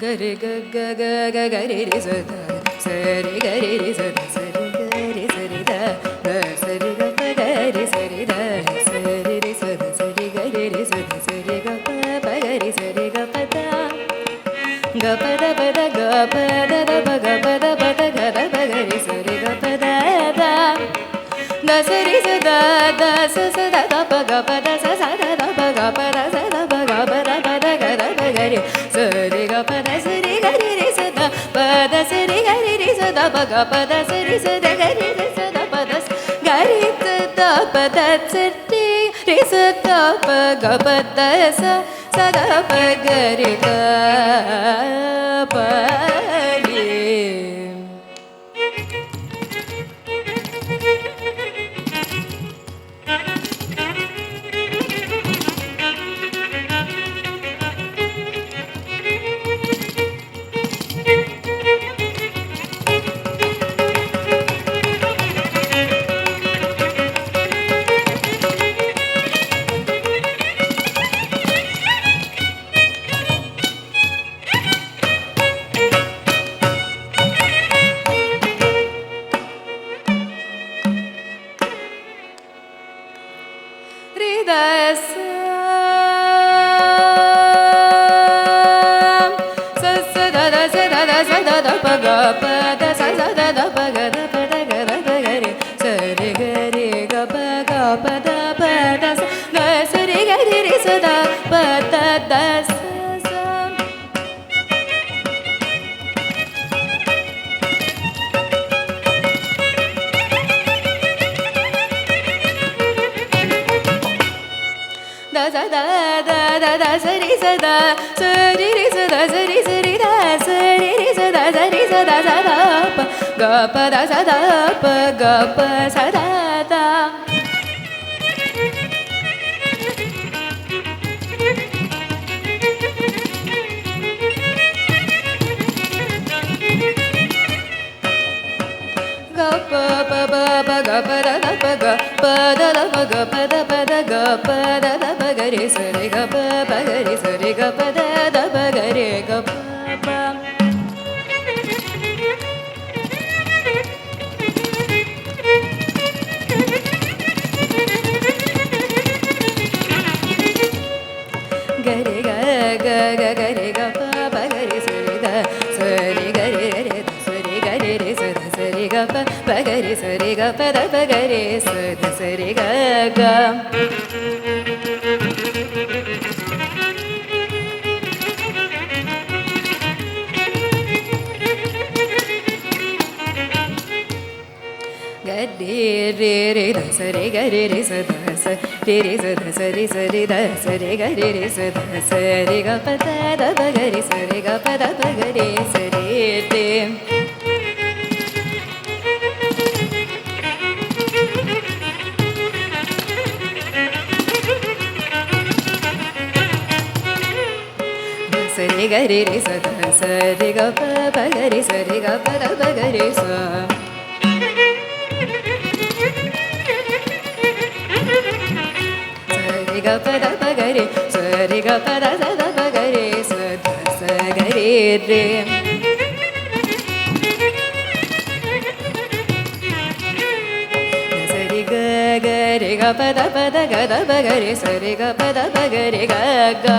Gari ga ga ga ga gari ri sa da sari gari ri sa da sari gari sari da ga sari ga pa gari sari da sari ri sa da sari gari ri sa da sari ga pa pa gari sari ga pa da ga pa da pa da ga pa da da pa ga pa da pa da ga da pa gari sari ga pa da da da sari sa da da sa da da pa ga pa da sa da da pa ga pa da sa da pa ga pa da ga da pa gari sari ga pa da sari gari ri sa da pa da sari gari ri sa da pa ga pa da sari sa da gari ri sa da pa da gari sa da pa da sari ri sa da pa ga pa da sa da pa gari ga pa ri. Ga pa da sa da pa ga pa sa da da. Ga pa pa pa pa ga pa da da pa ga pa da da pa ga pa da ga pa da da pa ga re sa re ga pa ga re sa re ga pa da da pa ga re ga pa pa. Gari ga ga ga gari ga pa pa gari sari ga sari gari re da sari gari re sa da sari ga pa pa gari sari ga pa da pa gari sa da sari ga ga. Ga re re re da sa re ga re re sa da sa re re sa da sa re da sa re ga re re sa da sa re ga pa da ba ga re sa re ga pa da ba ga re sa re re sa re ga re re sa da sa re ga pa ba ga re sa re ga pa da ba ga re sa re ga pa da ba ga re sa re ga pa da sa da ba ga re sa da sa ga re re sa re ga pa da ga da ba ga re sa re ga pa da ba ga re ga ga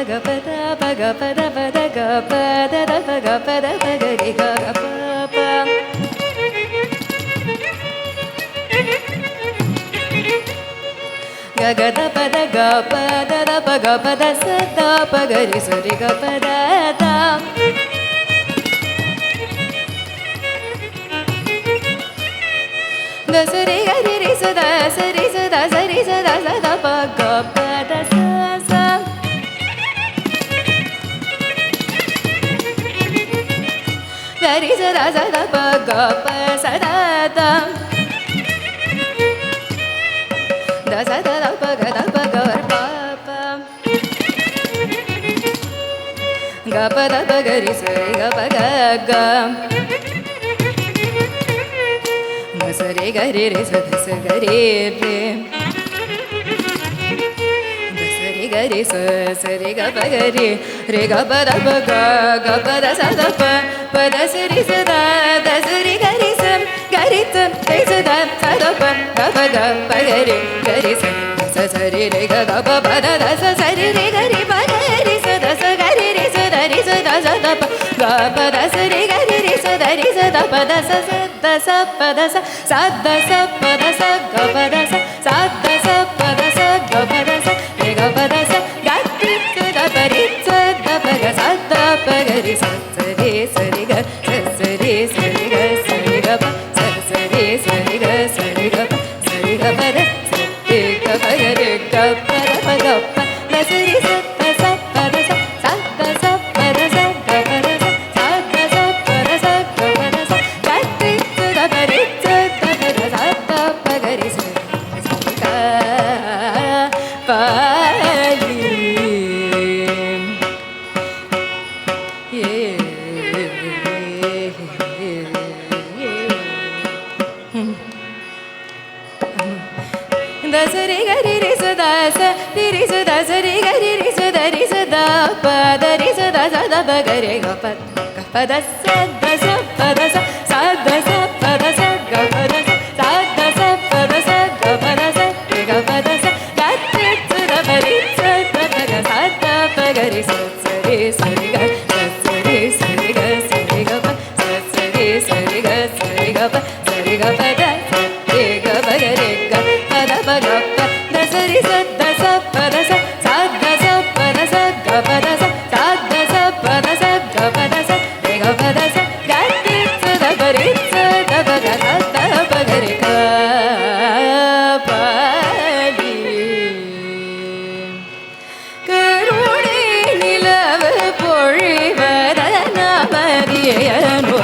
ga pa da ba ga pa da ba da ga pa da da ba ga pa da ba ga re ga ga pa pa ga ga da pa da ga pa da da ba ga pa da sa da pa ga re sa re ga pa da da da sa re ga re re sa da sa re sa da sa re sa da sa da pa ga pa da sa sa ga re sa da pa ga pa sa da da da sa da pa ga pa pa ga pa da pa ga re sa re ga pa ga ga ma sa re ga re re sa da sa ga re re da sa re ga re sa re ga pa ga re ga pa da pa ga pa da sa da pa da sa re sa da sa re ga re sa re sa da sa da pa ga pa ga re sa sa re re ga da pa da sa sa re re ga re pa ga re sa da sa ga re re sa da sa da pa ga pa da sa re ga re sa da pa da sa pa da sa da sa pa da sa ga pa da sa pa da sa ga pa da sa re ga pa da sa ga ti da pa re sa da pa ga sa da pa ga re sa re ga sa re ga pa sa re ga pa sa re ga pa da sa re ga pa ga re ga pa da pa ga pa da sa re sa da sa pa da sa da sa pa da sa ga pa da sa da sa pa da sa ga pa da sa ga ti da pa re sa da pa da sa da pa ga re sa ga pa da sa re ga re re sa da sa re sa da sa re ga re sa da pa da re sa da ba ga re ga pa da sa pa da sa da sa pa da sa ga pa da sa pa da sa ga pa da sa re ga pa da sa ga te da ba re sa da pa ga sa da pa ga re sa re ga sa re ga pa sa re ga pa sa re ga pa da sa re ga pa ga re ga pa da pa ga pa da sa re sa da sa pa da sa da sa pa da sa ga pa da sa da sa pa da sa ga pa da sa re ga pa da sa ga ti da pa re sa da pa ga sa da pa ga re ga pa ni கருணை நிலவு பொழிவர நமதியனோ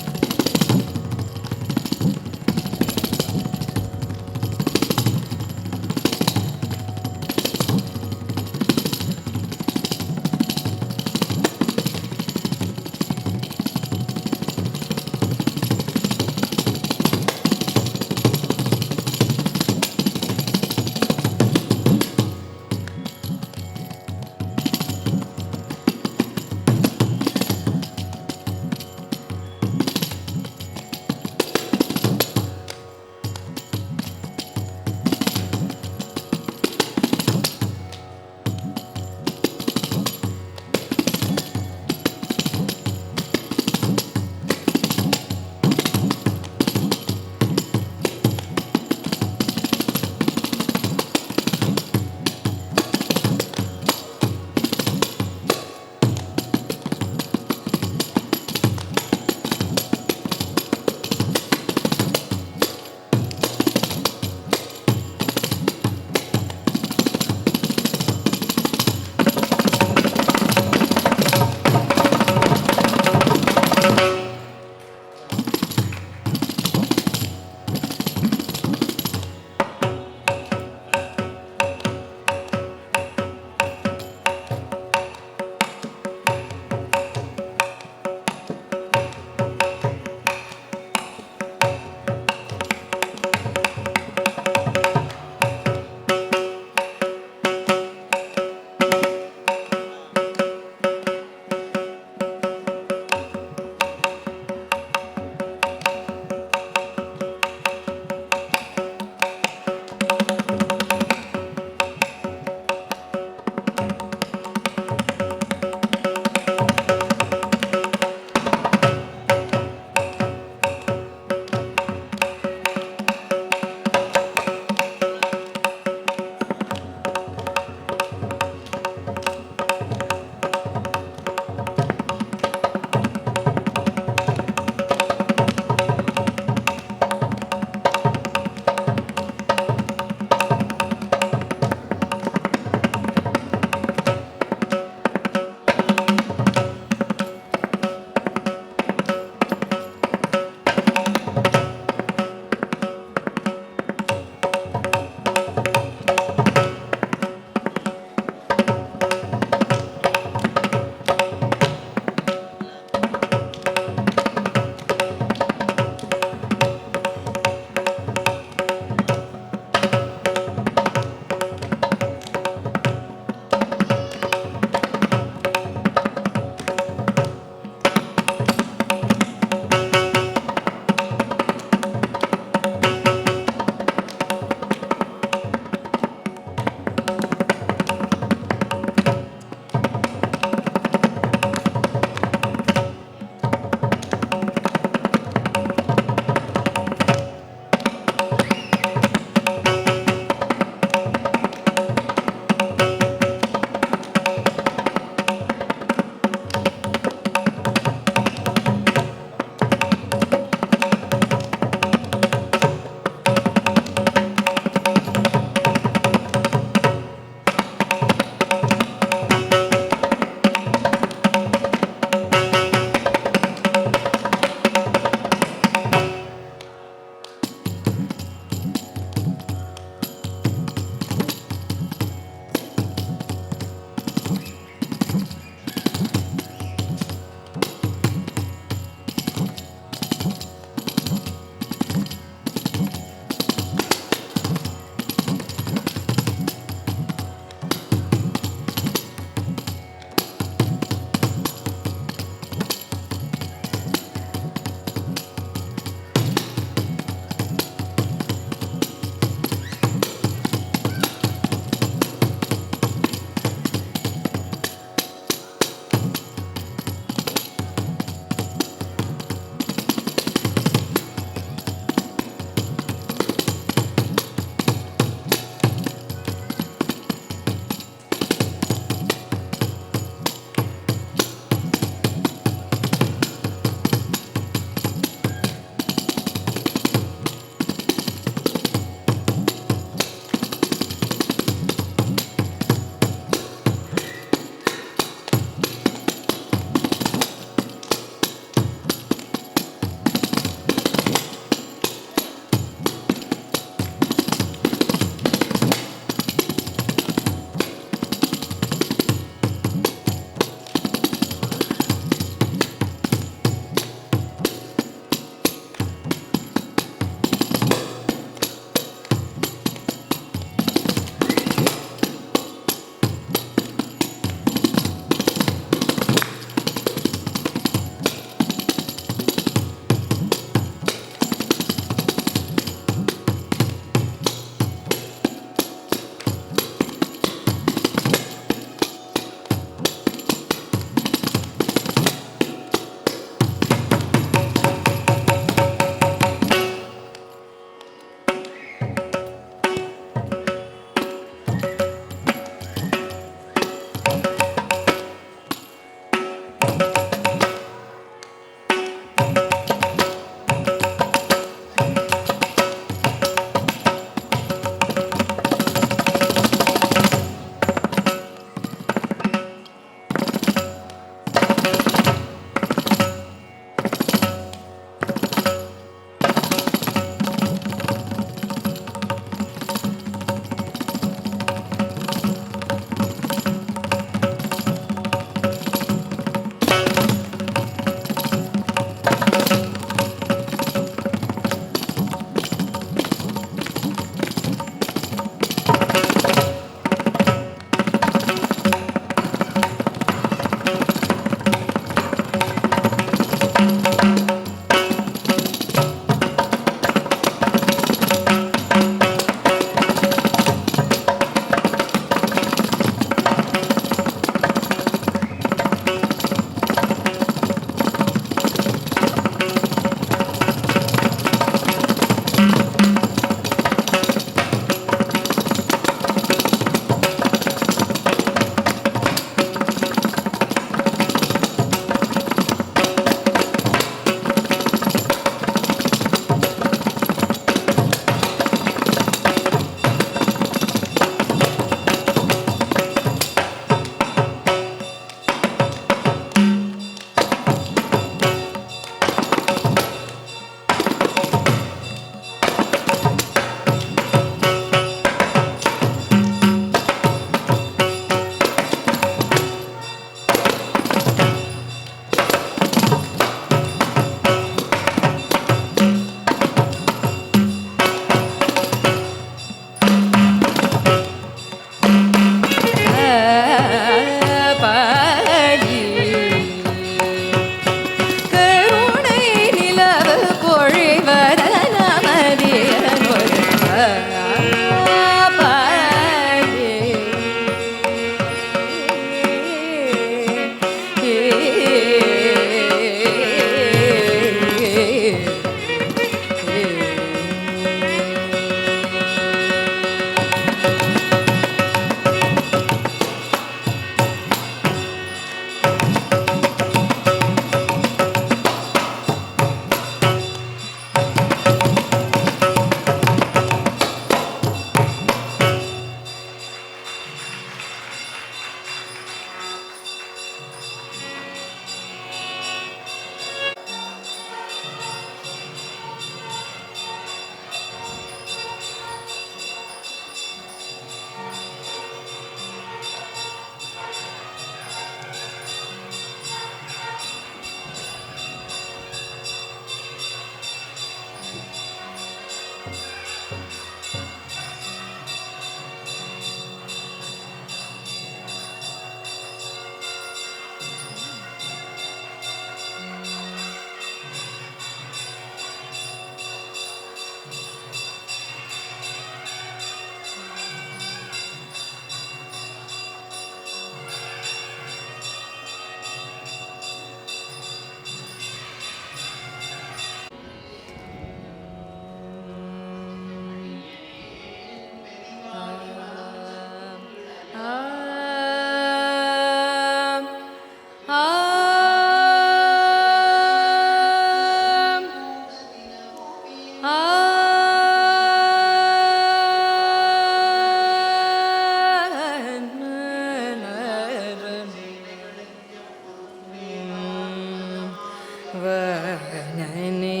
வனனே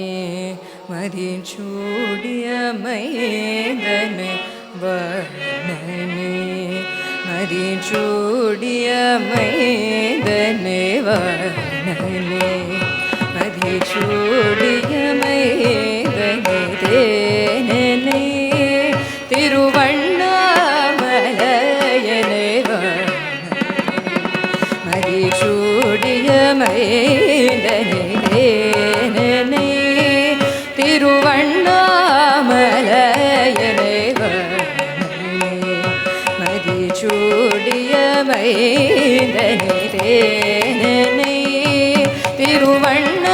மதிச்சூடிய மைந்தனே வனனே மதிச்சூடிய மைந்தனே வனனே மதிச்சூடிய மைந்தனே தேனனே திருவண்ணாமலையனே மதிச்சூடிய மைந்தனே தேனனே திருவண்ணாமலையனே மதிச்சூடிய மைந்தனே தேனனே திருவண்ணாமலையனே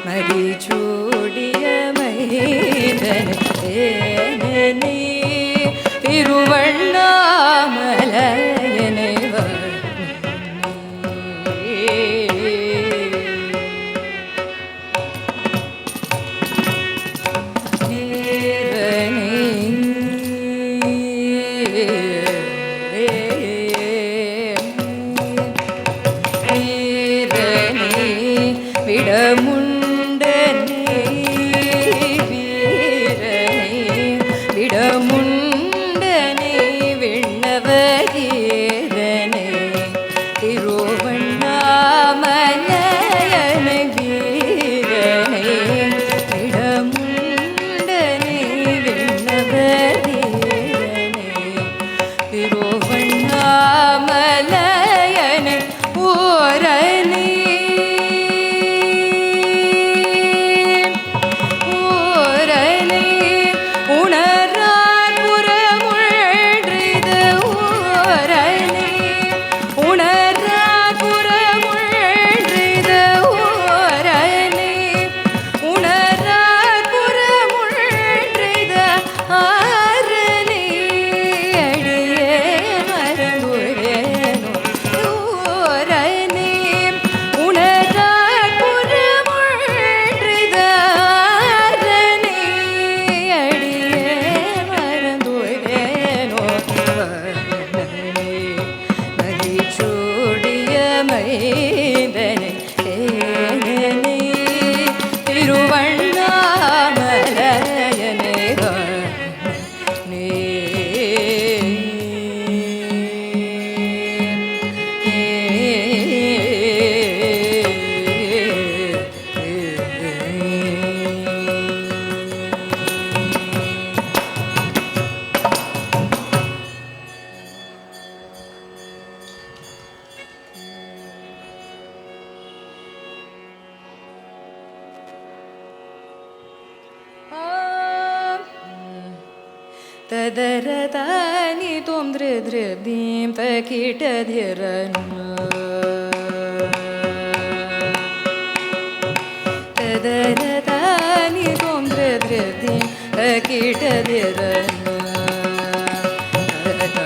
மதிச்சூடிய மைந்தனே தேனனே திருவண்ணாமலையனே விடமுண்டனே வீரனே விடமுண்டனே விண்ணவகீரனே திருவண்ணாமலையனே வீரனே விடமுண்டனே விண்ணவகீரனே திருவண்ணாமலையனே ஓரணே மைந்தனே தேனனே திருவண்ணாமலையனே ತದರದಾನಿ ತೊಂದ್ರೆ ದ್ರದೀಂ ತಕೀಟಧಿರನ್ನ ತದರದಾನಿ ತೊಂದ್ರೆ ದ್ರದೀಂ ತಕೀಟಧಿರನ್ನ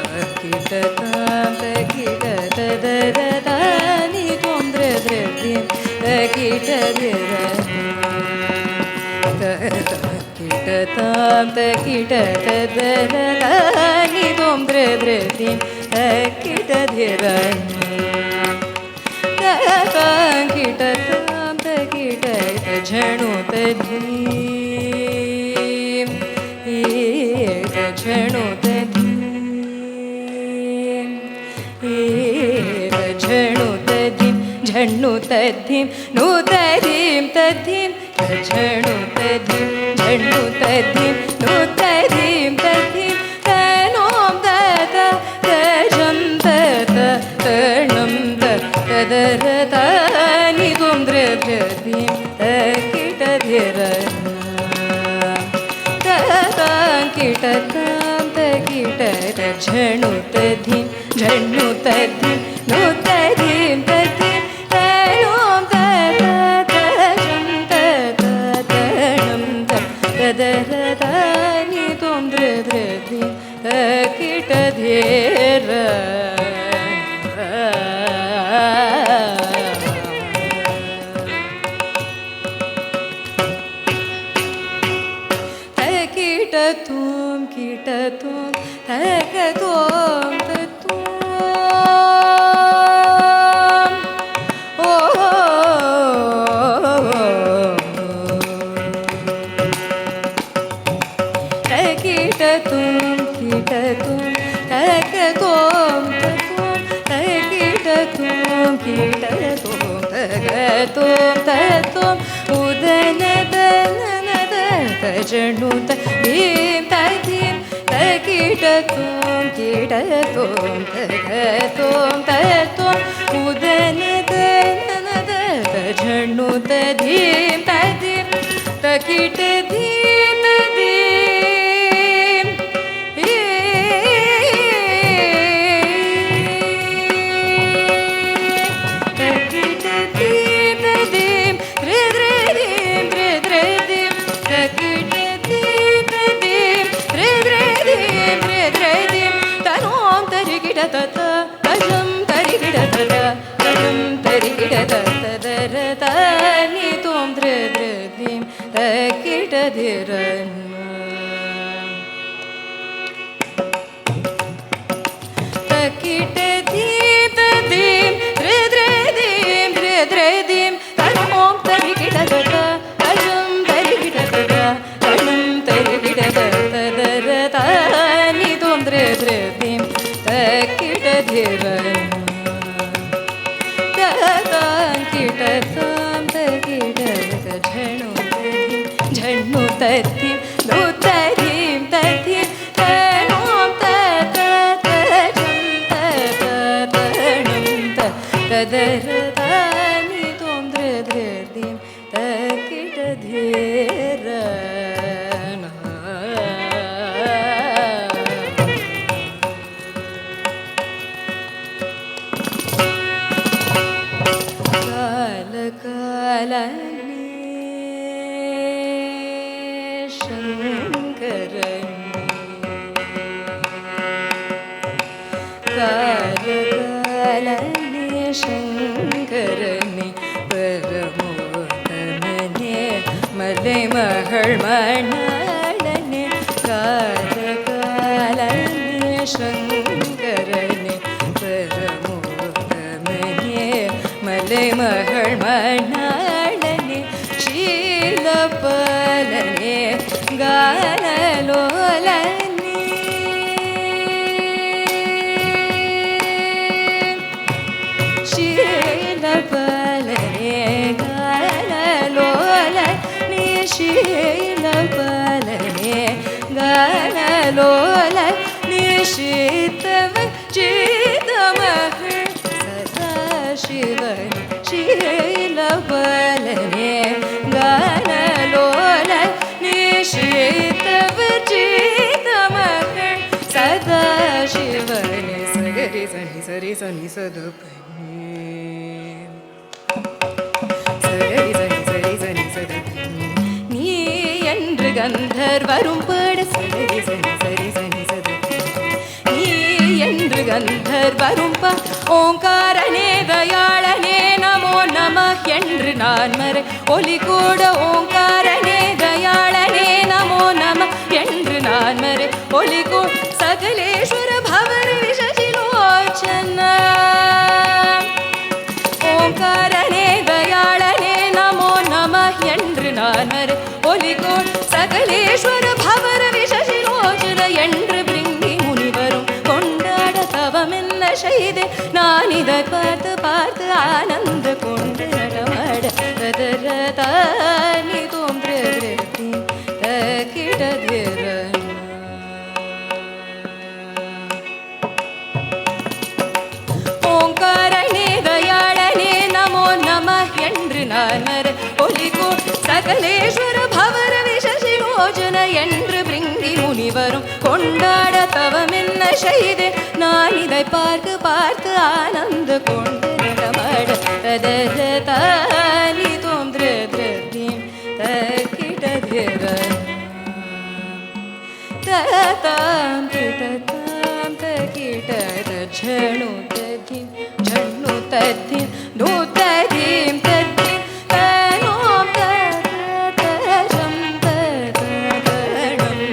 ತಕೀಟತಾಂ ತಕೀಟ ತದರದಾನಿ ತೊಂದ್ರೆ ದ್ರದೀಂ ತಕೀಟಧಿರನ್ನ ಕಿಟತಾಂ ತಕಿಟ ತದರದಾನಿ ತೊಂದ್ರೆ ದ್ರದೀಂ ತಕಿಟಧಿರನ್ನ ಕಿಟತಾಂ ತಕಿಟ झणुत धीम एक झणुत धीम एक झणुत धीम झणुत धीम नुत धीम तधीम झणुत धीम झणुत धीम नुत धीम तधीम तनोम तत तजं तत तणं तदरत निगुं द्रभ्यधीं तकिटधिरन् तकिटतां तकिटत झणुतधीं झणुतधीं नुतधीं तधीं तनों तत तजं तत तणं तदरत निगुं द्रभ्यधीं तकिटधिरन् कीटतुं कीटतुं तकतुं तत्वं ओ कीटतुं कीटतुं तकतुं तत्वं कीटतुं कीटतुं तकतुं तत्वं उदनदनद झणुत धीं तधीं तकीटतुं कीटतुं तकतुं तत्वं उदनदनद झणुत धीं तधीं तकीटधीं तधीं तकीटधीं तधीं हृद्रधीं हृद्रधीं तनों तरिगिडतत तजं तरिगिडतत तजं तरिगिडतत दरत नितुं द्रद्रधिं तकिटधिरन् तकिटधीं तधीं हृद्रधीं हृद्रधीं तनों तरिगिडतत तजं तरिगिडतत तणं तरिगिडतत दरत नितुं द्रद्रधिं तकिटधिरन् ततां किटतां तकिटत झणुतधीं झणुतधीं नुतधीं तधीं तनों तत तजं तत तणं तदरत नितुं द्रद्रधिं तकिटधिरन् कालकालने कालकालने शङ्करने परमोत्तमने मलैमहळ् मणाळने कालकालने शङ्करने परमोत्तमने मलैमहळ् मणाळने शीलपालने गानलोलने शीलपालने गानलोलने शीलपालने गानलोलने शीतव चितमहळ् सदाशिवन शीलपालने गानलोलने शीतव चितमहळ् सदाशिवन सगरि सनि सरि सनि सदपनि सगरि सनि सरि सनि सदपनि நீ என்று கந்தர் வரும் பாட சரி சனி சரி சனி சதப்பி நீ என்று கந்தர் வரும் பா ஓங்காரனே தயாளனே நமோ நம என்று நான் மறை ஒலி கூட ஓங்காரனே தயாளனே நமோ நம என்று நான் மறை ஒலி கூட சகலேஸ்வர பவரி விஷசிலோச்சன ஓங்காரனே தயாளனே நமோ நம என்று சகலேஸ்வர பவர விஷசிலோச்சன என்று பிரிங்கி முனிவரும் கொண்டாட தவம் என்ன செய்தேன் நான் இதை பார்த்து பார்த்து ஆனந்த கொண்டு நடமாட ததரதானி தோன்று தக்கிடதிர ஓங்காரனே தயாளனே நமோ நம என்று நான்மர ஒலிகோ சகலேஸ்வர பவர விஷசிலோச்சன என்று பிரிங்கி முனிவரும் கொண்டாட தவம் என்ன செய்தேன் நான் இதை பார்த்து பார்த்து ஆனந்த கொண்டு நடமாட ததரதானி தோன்று திருத்தீம் தக்கிடதிர ததாம் கிடதாம் தகிடத ஜணு ததிம் ஜணு ததிம் நோ ததிம் ததிம் தனோம் ததரம் ததரணம்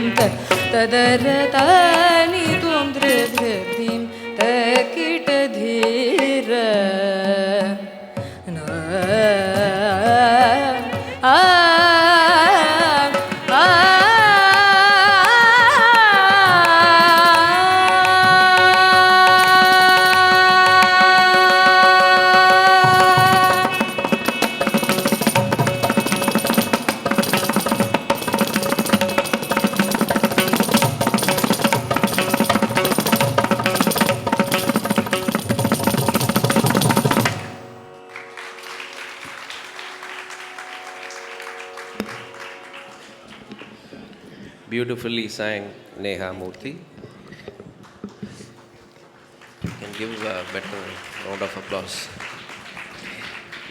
ததரதானி துவம் திருதிம் தகிடதீர Beautifully sang Neha Murthy. You can give a better round of applause.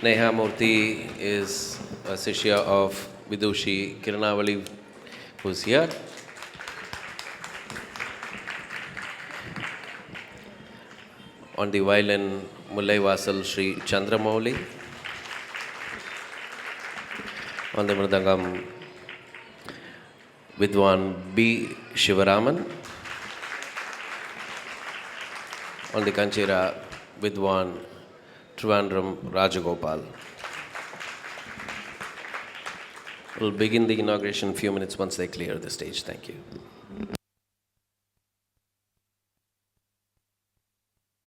Neha Murthy is a Shishya of Vidushi Kiranavali, who's here. On the violin, Mullai Vasal Sri Chandramouli. On the mridangam, Vidwan B. Shivaraman. On the kanchira, Vidwan Trivandrum Rajagopal. We'll begin the inauguration in a few minutes once they clear the stage. Thank you.